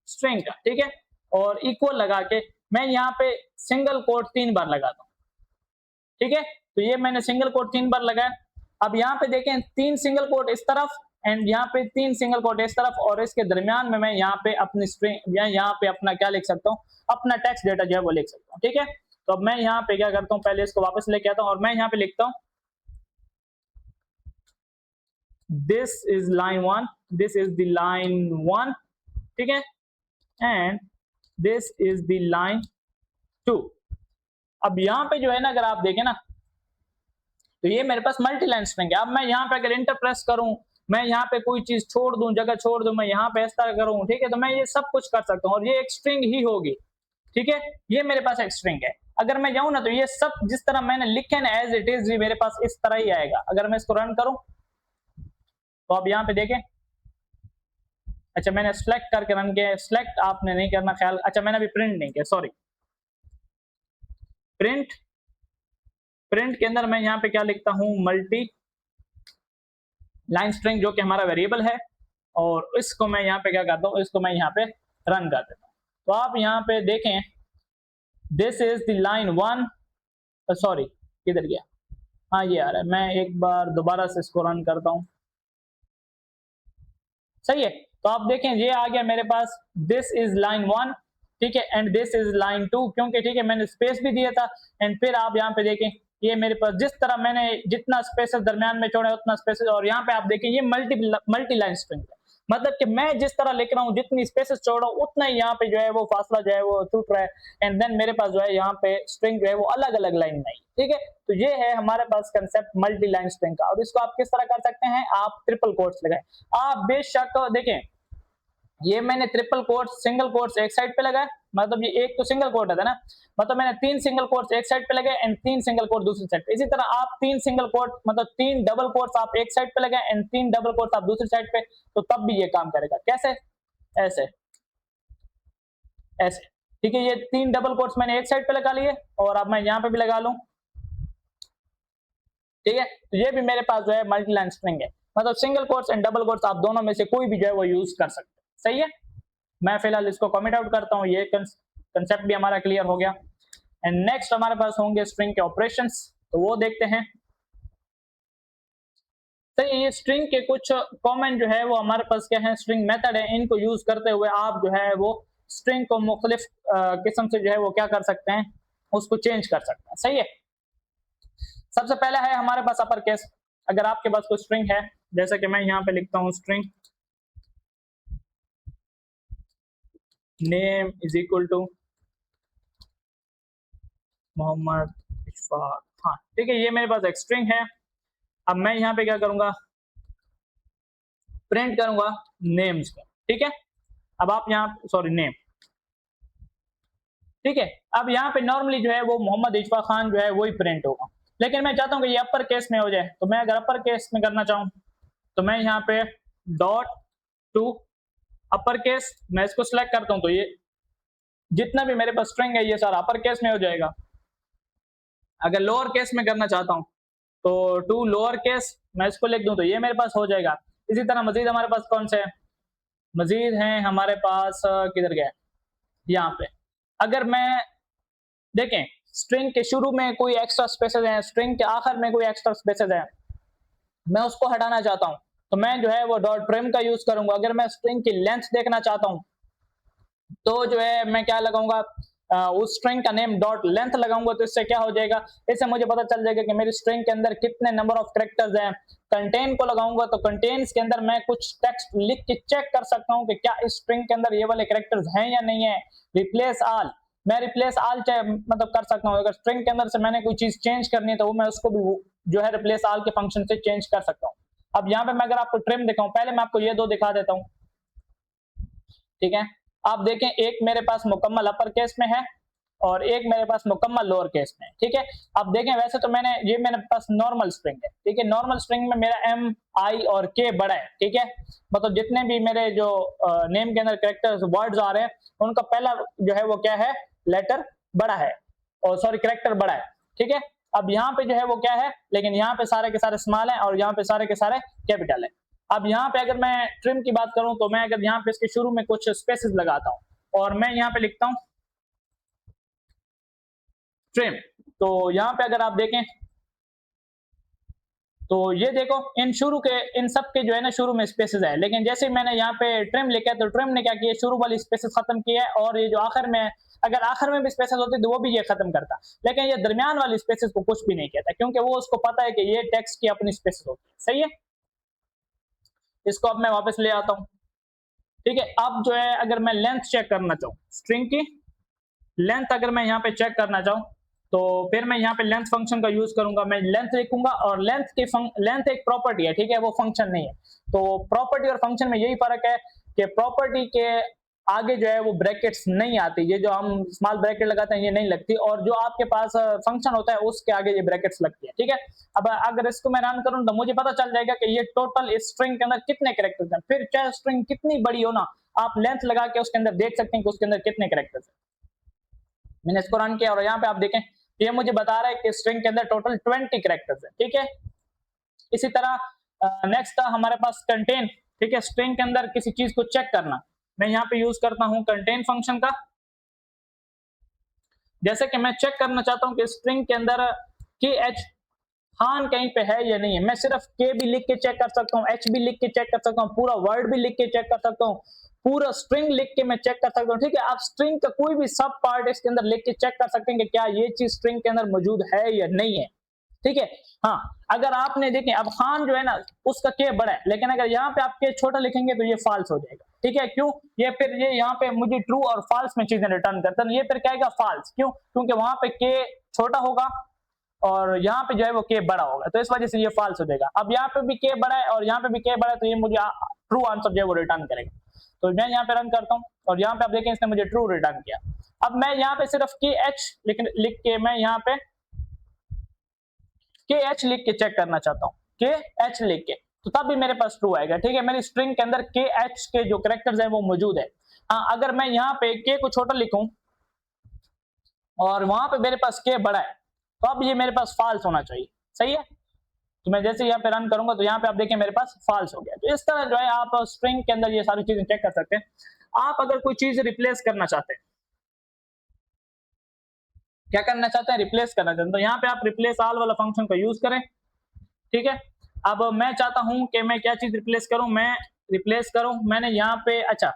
स्ट्रिंग का, ठीक है, और इक्वल लगा के मैं यहाँ पे सिंगल कोट 3 बार लगाता हूं। ठीक है, तो ये मैंने सिंगल कोट 3 बार लगाया। अब यहाँ पे देखें 3 सिंगल कोट इस तरफ एंड यहाँ पे 3 सिंगल कोट इस तरफ, और इसके दरमियान में मैं यहाँ पे अपनी स्ट्रिंग या यहाँ पे अपना क्या लिख सकता हूँ, अपना टेक्स्ट डेटा जो है वो लिख सकता हूँ। ठीक है, तो अब मैं यहाँ पे क्या करता हूँ, पहले इसको वापस लेके आता हूँ और मैं यहाँ पे लिखता हूँ this is line 1, this is the line 1, ठीक है, and this is the line 2। अब यहाँ पे जो है ना, अगर आप देखें ना, तो ये मेरे पास मल्टी लाइन स्ट्रिंग है। अब मैं यहाँ पे अगर इंटर प्रेस करूं, मैं यहाँ पे कोई चीज छोड़ दूं, जगह छोड़ दूं, मैं यहाँ पे इस तरह करूं, ठीक है, तो मैं ये सब कुछ कर सकता हूँ और ये एक स्ट्रिंग ही होगी। ठीक है, ये मेरे पास एक स्ट्रिंग है। अगर मैं जाऊं ना, तो ये सब जिस तरह मैंने लिखे ना एज इट इज, मेरे पास इस तरह ही आएगा। अगर मैं इसको रन करूं तो आप यहाँ पे देखें, अच्छा मैंने सिलेक्ट करके रन किया, सिलेक्ट आपने नहीं करना ख्याल, अच्छा मैंने अभी प्रिंट नहीं किया, सॉरी। प्रिंट के अंदर मैं यहाँ पे क्या लिखता हूँ, मल्टी लाइन स्ट्रिंग, जो कि हमारा वेरिएबल है, और इसको मैं यहाँ पे क्या करता हूँ, इसको मैं यहाँ पे रन कर देता हूँ। तो आप यहाँ पे देखें, this is the line 1, sorry किधर गया, हाँ ये आ रहा है, मैं एक बार दोबारा से इसको रन करता हूँ। सही है, तो आप देखें ये आ गया मेरे पास, दिस इज लाइन 1, ठीक है, एंड दिस इज लाइन 2, क्योंकि ठीक है मैंने स्पेस भी दिया था। एंड फिर आप यहाँ पे देखें, ये मेरे पास जिस तरह मैंने जितना स्पेसेस दरमियान में छोड़ा उतना स्पेसेस, और यहाँ पे आप देखें ये मल्टी लाइन स्ट्रिंग है, मतलब कि मैं जिस तरह लिख रहा हूँ, जितनी स्पेसेस छोड़ रहा हूँ उतना ही यहाँ पे जो है वो फासला जो है वो छूट रहा है। एंड देन मेरे पास जो है यहाँ पे स्ट्रिंग जो है वो अलग अलग लाइन में आई। ठीक है, तो ये है हमारे पास कंसेप्ट मल्टी लाइन स्ट्रिंग का। और इसको आप किस तरह कर सकते हैं, आप ट्रिपल कोट्स लगाएं। आप बेशक देखें, ये मैंने ट्रिपल कोट्स सिंगल कोट्स एक साइड पे लगाया, मतलब ये एक तो सिंगल कोट था ना, मतलब मैंने 3 सिंगल कोट्स एक साइड पे लगाए एंड 3 सिंगल कोट दूसरी साइड पे। इसी तरह आप 3 सिंगल कोट मतलब 3 डबल कोट्स आप एक साइड पे लगाए एंड 3 डबल कोट्स आप दूसरी साइड पे, तो तब भी ये काम करेगा। कैसे? ऐसे ऐसे। ठीक है, ये 3 डबल कोट्स मैंने एक साइड पे लगा लिए और अब मैं यहाँ पे भी लगा लूं। ठीक है, तो ये भी मेरे पास जो है मल्टी लाइन स्ट्रिंग है, मतलब single quotes and double quotes आप दोनों में से कोई भी जो है वो यूज कर सकते हैं। सही है, मैं फिलहाल इसको कमेंट आउट करता हूँ, ये कंसेप्ट भी हमारा क्लियर हो गया। एंड नेक्स्ट हमारे पास होंगे स्ट्रिंग के ऑपरेशंस, तो वो देखते हैं। तो ये स्ट्रिंग के कुछ कॉमन जो है वो हमारे पास क्या है, स्ट्रिंग मेथड है, इनको यूज करते हुए आप जो है वो स्ट्रिंग को मुख्तलिफ किस्म से जो है वो क्या कर सकते हैं, उसको चेंज कर सकते हैं। सही है। सबसे पहला है हमारे पास अपर केस। अगर आपके पास कोई स्ट्रिंग है, जैसे कि मैं यहाँ पे लिखता हूँ string name is equal to Mohammad Ishfaq Khan, ठीक है, ये मेरे पास एक स्ट्रिंग है। अब मैं यहाँ पे क्या करूंगा, प्रिंट करूंगा नेम्स को, ठीक है। अब आप यहाँ सॉरी नेम, ठीक है। अब यहाँ पे नॉर्मली जो है वो मोहम्मद इशफाक खान जो है वही प्रिंट होगा, लेकिन मैं चाहता हूँ कि ये अपर केस में हो जाए। तो मैं अगर अपर केस में करना चाहूँ तो मैं यहाँ पे डॉट टू अपर केस, मैं इसको सिलेक्ट करता हूँ तो ये जितना भी मेरे पास स्ट्रिंग है ये सारा अपर केस में हो जाएगा। अगर लोअर केस में करना चाहता हूँ तो टू लोअर केस मैं इसको लिख दूं तो ये मेरे पास हो जाएगा। इसी तरह मजीद हमारे पास कौन से मजीद हैं, हमारे पास किधर गए, यहाँ पे। अगर मैं देखें स्ट्रिंग के शुरू में कोई एक्स्ट्रा स्पेसेस हैं, स्ट्रिंग के आखिर में कोई एक्स्ट्रा स्पेसेस हैं, मैं उसको हटाना चाहता हूँ तो मैं जो है वो डॉट ट्रिम का यूज करूंगा। अगर मैं स्ट्रिंग की लेंथ देखना चाहता हूँ तो जो है मैं क्या लगाऊंगा, उस स्ट्रिंग का नेम डॉट लेंथ लगाऊंगा। तो इससे क्या हो जाएगा, इससे मुझे पता चल जाएगा कि मेरी स्ट्रिंग के अंदर कितने नंबर ऑफ कैरेक्टर्स हैं। कंटेन को लगाऊंगा तो कंटेन्स के अंदर मैं कुछ टेक्स्ट लिख के चेक कर सकता हूँ कि क्या इस स्ट्रिंग के अंदर ये वाले कैरेक्टर्स हैं या नहीं है। रिप्लेस ऑल, मैं रिप्लेस ऑल मतलब कर सकता हूँ। अगर स्ट्रिंग के अंदर से मैंने कोई चीज चेंज करनी है तो वो मैं उसको भी जो है रिप्लेस ऑल के फंक्शन से चेंज कर सकता हूँ। अब यहाँ पे मैं अगर आपको ट्रिम दिखाऊं, पहले मैं आपको ये दो दिखा देता हूँ, ठीक है। आप देखें एक मेरे पास मुकम्मल अपर केस में है और एक मेरे पास मुकम्मल लोअर केस में, ठीक है। आप देखें वैसे तो मैंने ये मेरे पास नॉर्मल स्ट्रिंग है, ठीक है। नॉर्मल स्ट्रिंग में मेरा एम आई और के बड़ा है, ठीक है। मतलब जितने भी मेरे जो नेम के अंदर कैरेक्टर्स वर्ड्स आ रहे हैं उनका पहला जो है वो क्या है, लेटर बड़ा है, और सॉरी कैरेक्टर बड़ा है, ठीक है। अब यहाँ पे जो है वो क्या है, लेकिन यहाँ पे सारे के सारे स्मॉल है और यहाँ पे सारे के सारे कैपिटल है। अब यहाँ पे अगर मैं ट्रिम की बात करूं तो मैं अगर यहाँ पे इसके शुरू में कुछ स्पेसेस लगाता हूं और मैं यहाँ पे लिखता हूं ट्रिम, तो यहाँ पे अगर आप देखें तो ये देखो इन शुरू के इन सब के जो है ना शुरू में स्पेसेस है, लेकिन जैसे मैंने यहाँ पे ट्रिम लिखा है तो ट्रिम ने क्या किया, शुरू वाली स्पेसेस खत्म की है और ये जो आखिर में, अगर आखिर में भी स्पेसेस होती तो वो भी ये खत्म करता, लेकिन ये दरमियान वाली स्पेसेस को कुछ भी नहीं कहता क्योंकि वो उसको पता है कि ये टेक्स्ट की अपनी स्पेसेस होती है। सही है। इसको अब मैं वापस ले आता हूँ, ठीक है। अब जो है अगर मैं लेंथ चेक करना चाहूँ, स्ट्रिंग की लेंथ अगर मैं यहाँ पे चेक करना चाहूँ तो फिर मैं यहाँ पे लेंथ फंक्शन का यूज करूंगा। मैं लेंथ लिखूंगा और लेंथ एक प्रॉपर्टी है, ठीक है, वो फंक्शन नहीं है। तो प्रॉपर्टी और फंक्शन में यही फर्क है कि प्रॉपर्टी के आगे जो है वो ब्रैकेट्स नहीं आती, ये जो हम स्मॉल ब्रैकेट लगाते हैं ये नहीं लगती, और जो आपके पास फंक्शन होता है उसके आगे ये ब्रैकेट्स लगती है, ठीक है। अब अगर इसको मैं रन करूं तो मुझे पता चल जाएगा कि ये टोटल इस स्ट्रिंग के अंदर कितने कैरेक्टर्स हैं। फिर चाहे स्ट्रिंग कितनी बड़ी हो ना, आप लेंथ लगा के उसके अंदर देख सकते हैं कि उसके अंदर कितने कैरेक्टर्स हैं। मैंने इसको रन किया और यहाँ पे आप देखें ये मुझे बता रहा है कि स्ट्रिंग के अंदर टोटल 20 कैरेक्टर्स है, ठीक है। इसी तरह नेक्स्ट था हमारे पास कंटेन, ठीक है। स्ट्रिंग के अंदर किसी चीज को चेक करना, मैं यहाँ पे यूज करता हूँ कंटेन फंक्शन का। जैसे कि मैं चेक करना चाहता हूँ कि स्ट्रिंग के अंदर के एच खान कहीं पे है या नहीं है, मैं सिर्फ के भी लिख के चेक कर सकता हूँ, एच भी लिख के चेक कर सकता हूँ, पूरा वर्ड भी लिख के चेक कर सकता हूँ, पूरा स्ट्रिंग लिख के मैं चेक कर सकता हूँ, ठीक है। आप स्ट्रिंग का कोई भी सब पार्ट इसके अंदर लिख के चेक कर सकते हैं कि क्या ये चीज स्ट्रिंग के अंदर मौजूद है या नहीं है, ठीक है। हाँ, अगर आपने देखें अब खान जो है ना उसका के बड़ा है, लेकिन अगर यहाँ पे आप के छोटा लिखेंगे तो ये फॉल्स हो जाएगा, ठीक है। क्यों, ये फिर ये यहाँ पे मुझे ट्रू और फॉल्स में चीजें रिटर्न करता है, ये फिर क्या आएगा फॉल्स, क्यों, क्योंकि वहां पे के छोटा होगा और यहाँ पे जो है वो के बड़ा होगा, तो इस वजह से ये फॉल्स हो जाएगा। अब यहाँ पे भी के बड़ा है और यहाँ पे भी के बड़ा है तो ये मुझे ट्रू आंसर जो है वो रिटर्न करेगा। तो मैं यहाँ पे रन करता हूँ और यहाँ पे आप देखें इसने मुझे ट्रू रिटर्न किया। अब मैं यहाँ पे सिर्फ के एच लिख के मैं यहाँ पे के एच लिख के चेक करना चाहता हूँ, के एच लिख के, तो तब भी मेरे पास ट्रू आएगा, ठीक है। मेरी स्ट्रिंग के अंदर के एच के जो कैरेक्टर्स हैं वो मौजूद है। हाँ, अगर मैं यहाँ पे के को छोटा लिखूं और वहां पे मेरे पास के बड़ा है तो अब ये मेरे पास फॉल्स होना चाहिए। सही है। तो मैं जैसे यहाँ पे रन करूंगा तो यहाँ पे आप देखें मेरे पास फॉल्स हो गया। तो इस तरह जो है आप स्ट्रिंग के अंदर ये सारी चीजें चेक कर सकते हैं। आप अगर कोई चीज रिप्लेस करना चाहते हैं, क्या करना चाहते हैं, रिप्लेस करना चाहते हैं, तो यहाँ पे आप रिप्लेस ऑल वाला फंक्शन का यूज करें, ठीक है। अब मैं चाहता हूं कि मैं क्या चीज रिप्लेस करूं, मैं रिप्लेस करूं, मैंने यहाँ पे अच्छा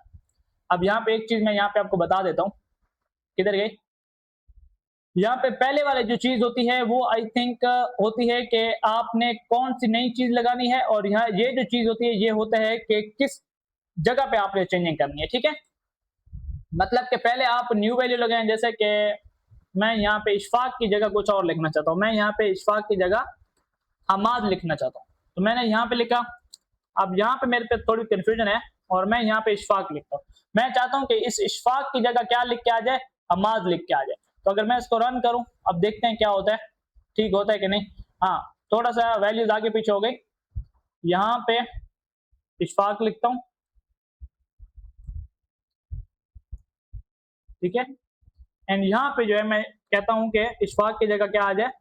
अब यहाँ पे एक चीज मैं यहाँ पे आपको बता देता हूँ, किधर गई? यहाँ पे पहले वाली जो चीज होती है वो आई थिंक होती है कि आपने कौन सी नई चीज लगानी है, और यहाँ ये जो चीज होती है ये होता है कि किस जगह पे आपने चेंजिंग करनी है, ठीक है। मतलब कि पहले आप न्यू वैल्यू लगाएं, जैसे कि मैं यहाँ पे इशफाक की जगह कुछ और लिखना चाहता हूँ, मैं यहाँ पे इशफाक की जगह हमाद लिखना चाहता हूँ, तो मैंने यहाँ पे लिखा। अब यहाँ पे मेरे पे थोड़ी कंफ्यूजन है और मैं यहाँ पे इशफाक लिखता हूँ। मैं चाहता हूँ कि इस इशफाक की जगह क्या लिख के आ जाए, हमाद लिख के आ जाए। तो अगर मैं इसको रन करूँ, अब देखते हैं क्या होता है, ठीक होता है कि नहीं। हाँ, थोड़ा सा वैल्यूज आगे पीछे हो गई। यहाँ पे इशफाक लिखता हूँ, ठीक है। एंड यहाँ पे जो है मैं कहता हूँ कि इशफाक की जगह क्या आ जाए,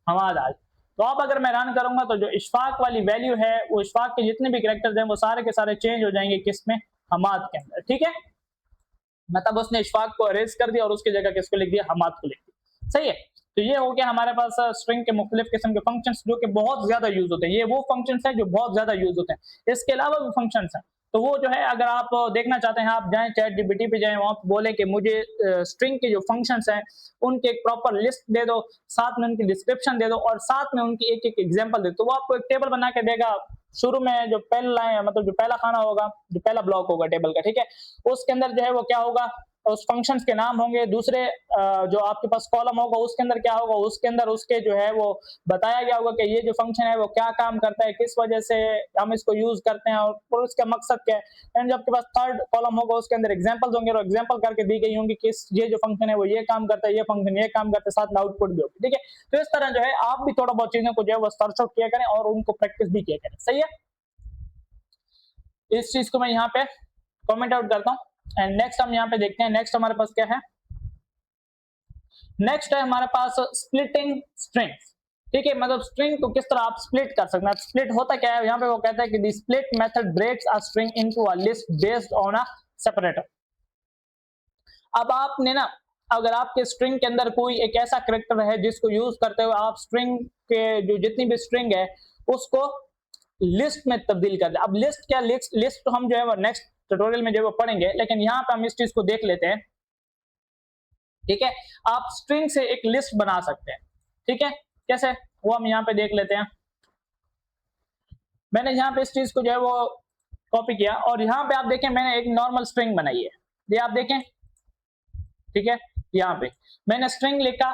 हमाद आ जाए। तो अब अगर मैं रन करूंगा तो जो इशफाक वाली वैल्यू है, वो इशफाक के जितने भी कैरेक्टर्स हैं वो सारे के सारे चेंज हो जाएंगे किसमें, हमाद के अंदर, ठीक है। मतलब उसने इशफाक को अरेज कर दिया और उसकी जगह किसको लिख दिया, हमाद को लिख दिया, सही है। तो ये हो गया हमारे पास स्ट्रिंग के मुख्तलिफ किस्म के फंक्शंस जो कि बहुत ज्यादा यूज होते हैं। ये वो फंक्शंस हैं जो बहुत ज्यादा यूज होते हैं। इसके अलावा भी फंक्शंस हैं, तो वो जो है अगर आप देखना चाहते हैं, आप जाएं चैट जीपीटी पे जाएं, वहां बोले कि मुझे स्ट्रिंग के जो फंक्शंस हैं उनके एक प्रॉपर लिस्ट दे दो, साथ में उनकी डिस्क्रिप्शन दे दो और साथ में उनकी एक एक एग्जांपल दे दो, तो वो आपको एक टेबल बना के देगा। शुरू में जो पहला मतलब जो पहला खाना होगा, जो पहला ब्लॉक होगा टेबल का, ठीक है, उसके अंदर जो है वो क्या होगा, उस फंक्शंस के नाम होंगे। दूसरे जो आपके पास कॉलम होगा उसके अंदर क्या होगा, उसके अंदर उसके जो है वो बताया गया होगा कि ये जो फंक्शन है वो क्या काम करता है, किस वजह से हम इसको यूज करते हैं और उसका मकसद क्या है। एंड जब आपके पास थर्ड कॉलम होगा उसके अंदर एग्जांपल्स होंगे और एग्जांपल करके दी गई होंगी कि ये जो फंक्शन है वो ये काम करता है, ये फंक्शन ये काम करता है, साथ में आउटपुट भी होगी, ठीक है। तो इस तरह जो है आप भी थोड़ा बहुत चीजों को जो है वो सर्च आउट किया करें और उनको प्रैक्टिस भी किया करें, सही है। इस चीज को मैं यहाँ पे कमेंट आउट करता हूँ। एंड नेक्स्ट हम यहाँ पे देखते हैं, नेक्स्ट हमारे पास क्या है। नेक्स्ट है हमारे पास स्प्लिटिंग स्ट्रिंग्स, ठीक है। मतलब स्ट्रिंग को किस तरह आप स्प्लिट कर सकते हैं। स्प्लिट होता क्या है, यहाँ पे वो कहता है कि the split method breaks a string into a list based on a separator. अब आपने ना, अगर आपके स्ट्रिंग के अंदर कोई एक ऐसा कैरेक्टर है जिसको यूज करते हुए आप स्ट्रिंग के जो जितनी भी स्ट्रिंग है उसको लिस्ट में तब्दील कर दे। अब लिस्ट क्या, लिस्ट तो हम जो है वो नेक्स्ट ट्यूटोरियल में जो है वो पढ़ेंगे, लेकिन यहाँ पे हम इस चीज को देख लेते हैं, ठीक है। आप स्ट्रिंग से एक लिस्ट बना सकते हैं, ठीक है। कैसे, वो हम यहाँ पे देख लेते हैं। मैंने यहाँ पे इस चीज को जो है वो कॉपी किया और यहाँ पे आप देखें मैंने एक नॉर्मल स्ट्रिंग बनाई है, ये आप देखें, ठीक है। यहाँ पे मैंने स्ट्रिंग लिखा,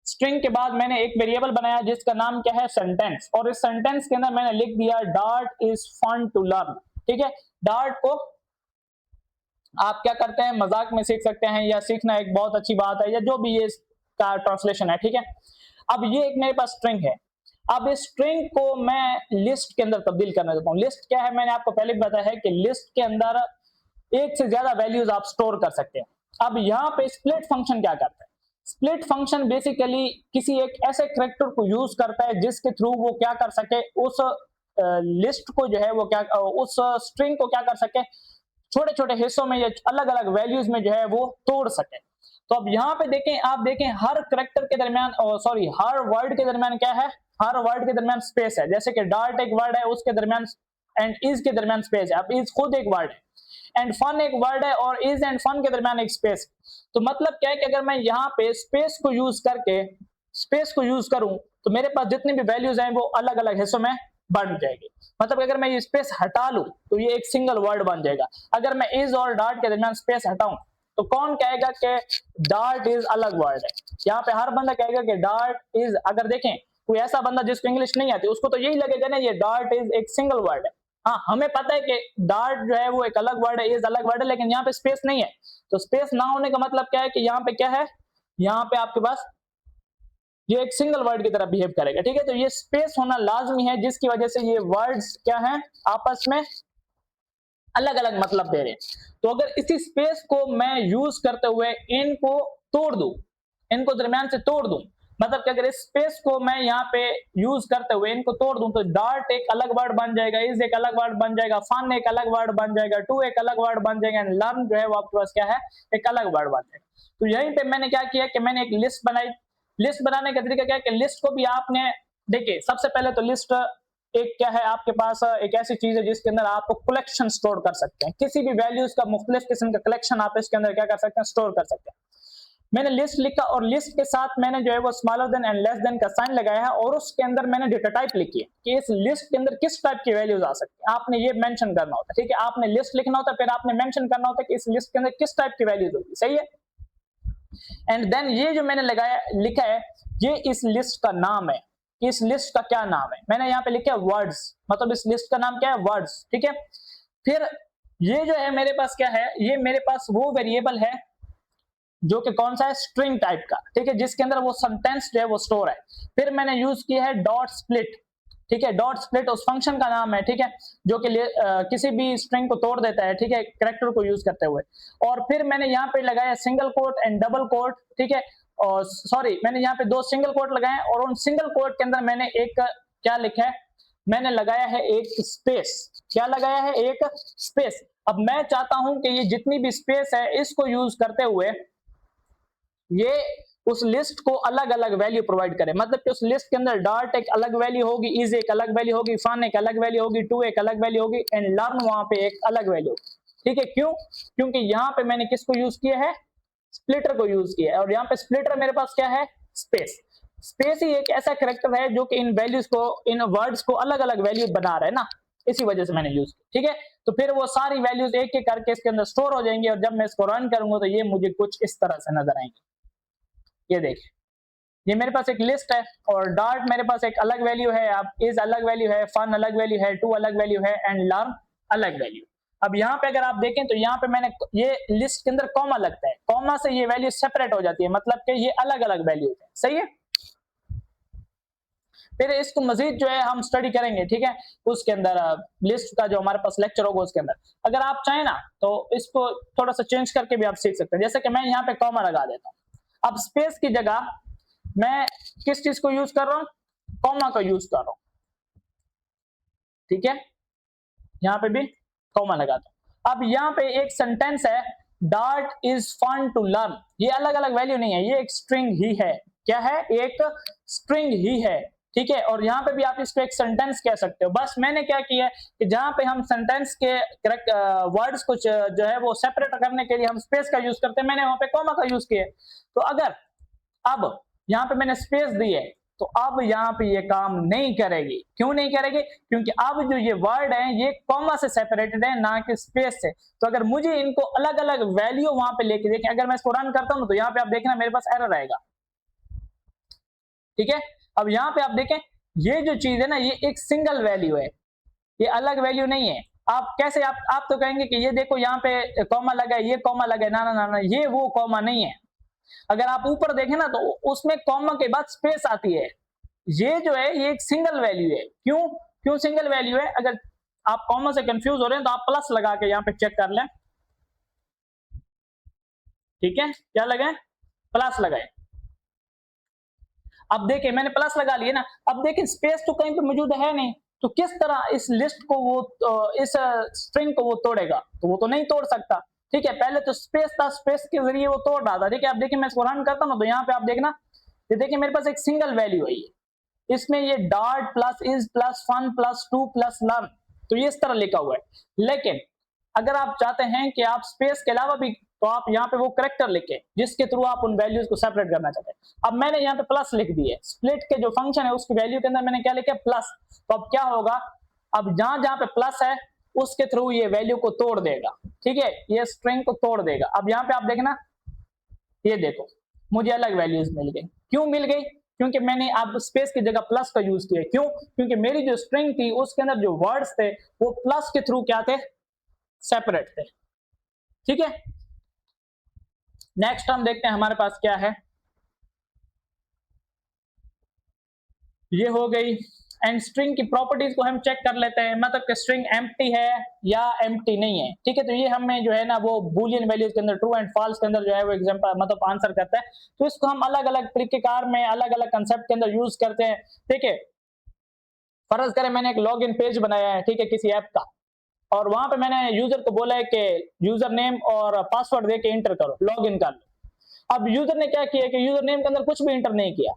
स्ट्रिंग के बाद मैंने एक वेरिएबल बनाया जिसका नाम क्या है, सेंटेंस, और इस सेंटेंस के अंदर मैंने लिख दिया Dart is fun to learn, ठीक है। डार्ट को आप क्या करते हैं, मजाक में सीख सकते हैं या सीखना एक बहुत अच्छी बात है या जो भी ये इसका ट्रांसलेशन है, ठीक है। अब ये एक मेरे पास स्ट्रिंग है, अब इस स्ट्रिंग को मैं लिस्ट के अंदर तब्दील करना चाहता हूँ। लिस्ट क्या है, मैंने आपको पहले भी बताया है कि लिस्ट के अंदर एक से ज्यादा वैल्यूज आप स्टोर कर सकते हैं। अब यहाँ पे स्प्लिट फंक्शन क्या करता है, स्प्लिट फंक्शन बेसिकली किसी एक ऐसे कैरेक्टर को यूज करता है जिसके थ्रू वो क्या कर सके, उस लिस्ट को जो है वो क्या, उस स्ट्रिंग को क्या कर सके, छोटे छोटे हिस्सों में या अलग अलग वैल्यूज में जो है वो तोड़ सके। तो अब यहाँ पे देखें, आप देखें हर कैरेक्टर के दरमियान, सॉरी हर वर्ड के दरमियान क्या है, हर वर्ड के दरमियान स्पेस है। जैसे कि डार्ट एक वर्ड है, उसके दरमियान एंड इज के दरमियान स्पेस है। अब इज खुद एक वर्ड है एंड फन एक वर्ड है और इज एंड फन के दरमियान एक स्पेस। तो मतलब क्या है कि अगर मैं यहाँ पे स्पेस को यूज करके, स्पेस को यूज करूं तो मेरे पास जितनी भी वैल्यूज हैं वो अलग अलग हिस्सों में बन जाएगी। मतलब अगर मैं ये स्पेस हटा लूं तो ये एक सिंगल वर्ड बन जाएगा। अगर मैं इज और डार्ट के दरमियान स्पेस हटाऊं तो कौन कहेगा कि डार्ट इज अलग वर्ड है, यहाँ पे हर बंदा कहेगा कि डार्ट इज। अगर देखें कोई ऐसा बंदा जिसको इंग्लिश नहीं आती उसको तो यही लगेगा ना ये डार्ट इज एक सिंगल वर्ड है। हाँ, हमें पता है कि डार्ट जो है वो एक अलग वर्ड है, इज अलग वर्ड है, लेकिन यहाँ पे स्पेस नहीं है। तो स्पेस ना होने का मतलब क्या है कि यहाँ पे क्या है, यहाँ पे आपके पास ये एक सिंगल वर्ड की तरह बिहेव करेगा, ठीक है। तो ये स्पेस होना लाजमी है जिसकी वजह से ये वर्ड्स क्या हैं, आपस में अलग अलग मतलब दे रहे हैं। तो अगर इसी स्पेस को मैं यूज करते हुए इनको तोड़ दूं, इनको दरमियान से तोड़ दूं, मतलब कि अगर इस स्पेस को मैं यहाँ पे यूज करते हुए इनको तोड़ दूं तो डार्ट एक अलग वर्ड बन जाएगा, इज एक अलग वर्ड बन जाएगा, फन एक अलग वर्ड बन जाएगा, टू एक अलग वर्ड बन जाएगा, एंड लर्न जो है वो आपके पास क्या है, एक अलग वर्ड बन जाएगा। तो यहीं पे मैंने क्या किया कि मैंने एक लिस्ट बनाई। लिस्ट बनाने का तरीका क्या है कि लिस्ट को भी आपने देखिए, सबसे पहले तो लिस्ट एक क्या है आपके पास एक ऐसी चीज है जिसके अंदर आप कलेक्शन स्टोर कर सकते हैं, किसी भी वैल्यूज का मुख्तलिफ किस्म का कलेक्शन आप इसके अंदर क्या कर सकते हैं, स्टोर कर सकते हैं। मैंने लिस्ट लिखा और लिस्ट के साथ मैंने जो है वो smaller than and less than का साइन लगाया है और उसके अंदर मैंने डेटा टाइप लिखी है कि इस लिस्ट के अंदर किस टाइप की वैल्यूज आ सकती है, आपने ये मेंशन करना होता है। ठीक है, आपने लिस्ट लिखना होता है, फिर आपने मेंशन करना होता है कि इस लिस्ट के अंदर किस टाइप की वैल्यूज होगी। सही है, एंड देन ये जो मैंने लगाया लिखा है ये इस लिस्ट का नाम है कि इस लिस्ट का क्या नाम है। मैंने यहाँ पे लिखा है वर्ड्स, मतलब इस लिस्ट का नाम क्या है, वर्ड्स। ठीक है, फिर ये जो है मेरे पास क्या है, ये मेरे पास वो वेरिएबल है जो कि कौन सा है, स्ट्रिंग टाइप का। ठीक है, जिसके अंदर वो सेंटेंस जो है वो स्टोर है। फिर मैंने यूज किया है डॉट स्प्लिट। ठीक है, डॉट स्प्लिट उस फंक्शन का नाम है। ठीक है, जो कि किसी भी स्ट्रिंग को तोड़ देता है। ठीक है, कैरेक्टर को यूज करते हुए। और फिर मैंने यहाँ पे लगाया single quote and double quote. ठीक है, और सॉरी मैंने यहाँ पे 2 सिंगल कोट लगाए और उन सिंगल कोट के अंदर मैंने एक क्या लिखा है, मैंने लगाया है एक स्पेस। क्या लगाया है, एक स्पेस। अब मैं चाहता हूं कि ये जितनी भी स्पेस है इसको यूज करते हुए ये उस लिस्ट को अलग अलग वैल्यू प्रोवाइड करे। मतलब कि उस लिस्ट के अंदर डॉट एक अलग वैल्यू होगी, इज एक अलग वैल्यू होगी, फन एक अलग वैल्यू होगी, टू एक अलग वैल्यू होगी एंड लर्न वहां पे एक अलग वैल्यू। ठीक है, क्यों, क्योंकि यहाँ पे मैंने किसको यूज किया है, स्प्लिटर को यूज किया है। और यहाँ पे स्प्लिटर मेरे पास क्या है, स्पेस। स्पेस ही एक ऐसा कैरेक्टर है जो कि इन वैल्यूज को, इन वर्ड्स को अलग अलग वैल्यू बना रहा है ना, इसी वजह से मैंने यूज किया। ठीक है, तो फिर वो सारी वैल्यूज एक एक करके इसके अंदर स्टोर हो जाएंगी और जब मैं इसको रन करूंगा तो ये मुझे कुछ इस तरह से नजर आएंगे। ये देखिए, ये मेरे पास एक लिस्ट है और डॉट मेरे पास एक अलग वैल्यू है, अब इज अलग वैल्यू है, फन अलग वैल्यू है, टू अलग वैल्यू है एंड लर्न अलग वैल्यू। अब यहाँ पे अगर आप देखें तो यहाँ पे मैंने ये लिस्ट के अंदर कॉमा लगता है, कॉमा से ये वैल्यू सेपरेट हो जाती है, मतलब कि ये अलग अलग वैल्यू है। सही है, फिर इसको मजीद जो है हम स्टडी करेंगे। ठीक है, उसके अंदर लिस्ट का जो हमारे पास लेक्चर होगा उसके अंदर अगर आप चाहें ना तो इसको थोड़ा सा चेंज करके भी आप सीख सकते हैं। जैसे कि मैं यहाँ पे कॉमा लगा देता हूँ, अब स्पेस की जगह मैं किस चीज को यूज कर रहा हूं, कॉमा का यूज कर रहा हूं। ठीक है, यहां पे भी कॉमा लगाता हूं। अब यहां पे एक सेंटेंस है, डॉट इज फन टू लर्न। ये अलग अलग वैल्यू नहीं है, ये एक स्ट्रिंग ही है। क्या है, एक स्ट्रिंग ही है। ठीक है, और यहां पे भी आप इसको एक सेंटेंस कह सकते हो। बस मैंने क्या किया कि जहां पे हम सेंटेंस के करेक्ट वर्ड्स को जो है वो सेपरेट करने के लिए हम स्पेस का यूज करते हैं, मैंने वहां पे कॉमा का यूज किया। तो अगर अब यहाँ पे मैंने स्पेस दी है तो अब यहाँ पे ये काम नहीं करेगी। क्यों नहीं करेगी, क्योंकि अब जो ये वर्ड है ये कॉमा से सेपरेटेड है, ना कि स्पेस से। तो अगर मुझे इनको अलग अलग वैल्यू वहां पे लेके देखें, अगर मैं इसको रन करता हूं तो यहाँ पे आप देखना मेरे पास एरर आएगा। ठीक है, अब यहाँ पे आप देखें ये जो चीज है ना ये एक सिंगल वैल्यू है, ये अलग वैल्यू नहीं है। आप कैसे, आप तो कहेंगे कि ये देखो यहाँ पे कॉमा लगा है, ये कॉमा लगा है, ना ना ना ना, ये वो कॉमा नहीं है। अगर आप ऊपर देखें ना तो उसमें कॉमा के बाद स्पेस आती है। ये जो है ये एक सिंगल वैल्यू है। क्यों, क्यों सिंगल वैल्यू है, अगर आप कॉमा से कंफ्यूज हो रहे हैं तो आप प्लस लगा के यहाँ पे चेक कर लें। ठीक है, क्या लगाए, प्लस लगाए। अब देखिए मैंने प्लस लगा लिया ना, अब देखिए स्पेस तो कहीं पे मौजूद है नहीं, तो किस तरह इस लिस्ट को वो इस स्ट्रिंग को वो तोड़ेगा, तो वो तो नहीं तोड़ सकता। ठीक है, पहले तो स्पेस था, स्पेस के जरिए वो तोड़ रहा था। ठीक है, अब देखिए मैं इसको रन करता हूं तो यहाँ पे आप देखना, ये देखिए मेरे पास एक सिंगल वैल्यू है, इसमें ये डॉट plus is plus fun plus to plus learn, तो ये इस तरह लिखा हुआ है। लेकिन अगर आप चाहते हैं कि आप स्पेस के अलावा भी, तो आप यहाँ पे वो करेक्टर लिखे जिसके थ्रू आप उन वैल्यूज को सेपरेट करना चाहते हैं। अब मैंने यहाँ पे प्लस लिख दी है, स्प्लिट के जो फंक्शन है उसकी वैल्यू के अंदर मैंने क्या लिखा है, प्लस। तो अब क्या होगा, अब जहां जहां पे प्लस है उसके थ्रू ये वैल्यू को तोड़ देगा। ठीक है, ये स्ट्रिंग को तोड़ देगा। अब यहाँ पे आप देखना, ये देखो मुझे अलग वैल्यूज मिल गई। क्यों मिल गई, क्योंकि मैंने अब स्पेस की जगह प्लस का यूज किया। क्यों, क्योंकि मेरी जो स्ट्रिंग थी उसके अंदर जो वर्ड्स थे वो प्लस के थ्रू क्या थे, सेपरेट थे। ठीक है, नेक्स्ट हम देखते हैं हमारे पास क्या है, ये हो गई। एंड स्ट्रिंग की प्रॉपर्टीज को हम चेक कर लेते हैं, मतलब कि स्ट्रिंग एम्प्टी है या एम्प्टी नहीं है। ठीक है, तो ये हमें जो है ना वो बूलियन वैल्यूज के अंदर ट्रू एंड फॉल्स के अंदर जो है वो एग्जांपल मतलब आंसर करता है। तो इसको हम अलग अलग तरीकेकार में अलग अलग कंसेप्ट के अंदर यूज करते हैं। ठीक है, फर्ज करें मैंने एक लॉग इन पेज बनाया है, ठीक है, किसी ऐप का, और वहां पे मैंने यूजर को बोला है कि यूजर नेम और पासवर्ड देके इंटर करो, लॉग इन कर लो। अब यूजर ने क्या किया कि यूजर नेम के अंदर कुछ भी इंटर नहीं किया,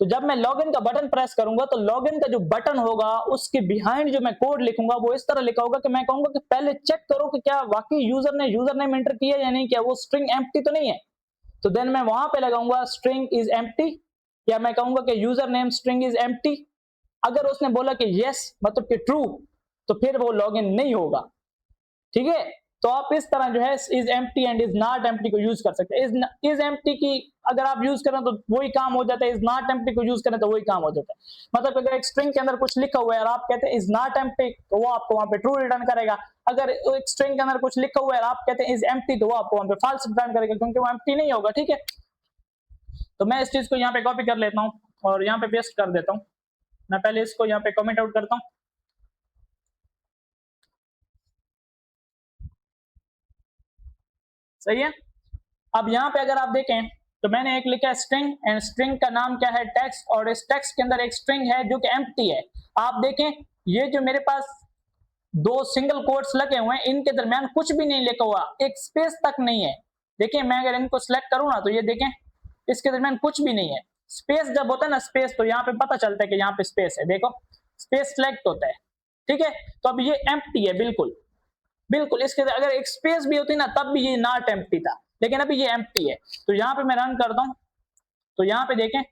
तो जब मैं लॉगिन का बटन प्रेस करूंगा तो लॉगिन का जो बटन होगा उसके बिहाइंड जो मैं कोड लिखूंगा वो इस तरह लिखा होगा कि मैं कहूंगा कि पहले चेक करो कि क्या वाकई यूजर ने यूजर नेम एंटर किया या नहीं किया, वो स्ट्रिंग एम्प्टी तो नहीं है। तो देन मैं वहां पे लगाऊंगा स्ट्रिंग इज एम्प्टी, या मैं कहूंगा कि user name string is empty. अगर उसने बोला कि यस मतलब कि ट्रू, तो फिर वो लॉगिन नहीं होगा। ठीक है, तो आप इस तरह जो है is empty and is not empty को यूज कर सकते हैं। इज एम्प्टी की अगर आप यूज करें तो वही काम हो जाता है, इज नॉट एम्प्टी को यूज करें तो वही काम हो जाता है। मतलब अगर एक स्ट्रिंग के अंदर कुछ लिखा हुआ है और आप कहते हैं इज नॉट एम्प्टी, तो वो आपको वहां पे ट्रू रिटर्न करेगा। अगर एक स्ट्रिंग के अंदर कुछ लिखा हुआ है और आप कहते हैं इज एम्प्टी, तो वो आपको वहां पे फॉल्स रिटर्न करेगा, क्योंकि वो एम्प्टी नहीं होगा। ठीक है, तो मैं इस चीज को यहाँ पे कॉपी कर लेता हूँ और यहाँ पे पेस्ट कर देता हूँ। मैं पहले इसको यहाँ पे कमेंट आउट करता हूँ। सही है, अब यहाँ पे अगर आप देखें तो मैंने एक लिखा है स्ट्रिंग, एंड स्ट्रिंग का नाम क्या है टेक्स्ट, और इस टेक्स्ट के अंदर एक स्ट्रिंग है जो कि एम्प्टी है। आप देखें ये जो मेरे पास दो सिंगल कोट्स लगे हुए हैं, इनके दरमियान कुछ भी नहीं लिखा हुआ, एक स्पेस तक नहीं है। देखिए मैं अगर इनको सिलेक्ट करूं ना तो ये देखें इसके दरमियान कुछ भी नहीं है। स्पेस जब होता है ना स्पेस, तो यहाँ पे पता चलता है कि यहाँ पे स्पेस है, देखो स्पेस सिलेक्ट होता है। ठीक है, तो अब ये एम्प्टी है बिल्कुल बिल्कुल। इसके अगर एक स्पेस भी होती ना तब भी ये नॉट एम्प्टी था, लेकिन अभी ये एम्प्टी है। तो यहाँ पे मैं रन करता हूँ तो यहाँ पे देखें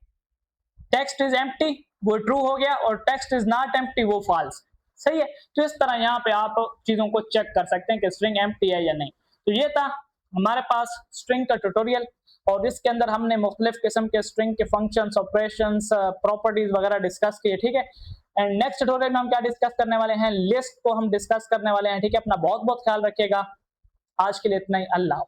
टेक्स्ट इज एम्प्टी वो ट्रू हो गया, और टेक्स्ट इज नॉट एम्प्टी वो फॉल्स। सही है, तो इस तरह यहाँ पे आप चीजों को चेक कर सकते हैं कि स्ट्रिंग एम्प्टी है या नहीं। तो ये था हमारे पास स्ट्रिंग का ट्यूटोरियल, और इसके अंदर हमने मुख्तलिफ किस्म के स्ट्रिंग के फंक्शंस, ऑपरेशंस, प्रॉपर्टीज वगैरह डिस्कस किए। ठीक है, एंड नेक्स्ट ट्यूटोरियल में हम क्या डिस्कस करने वाले हैं, लिस्ट को हम डिस्कस करने वाले हैं। ठीक है, अपना बहुत बहुत ख्याल रखिएगा। आज के लिए इतना ही, अल्लाह।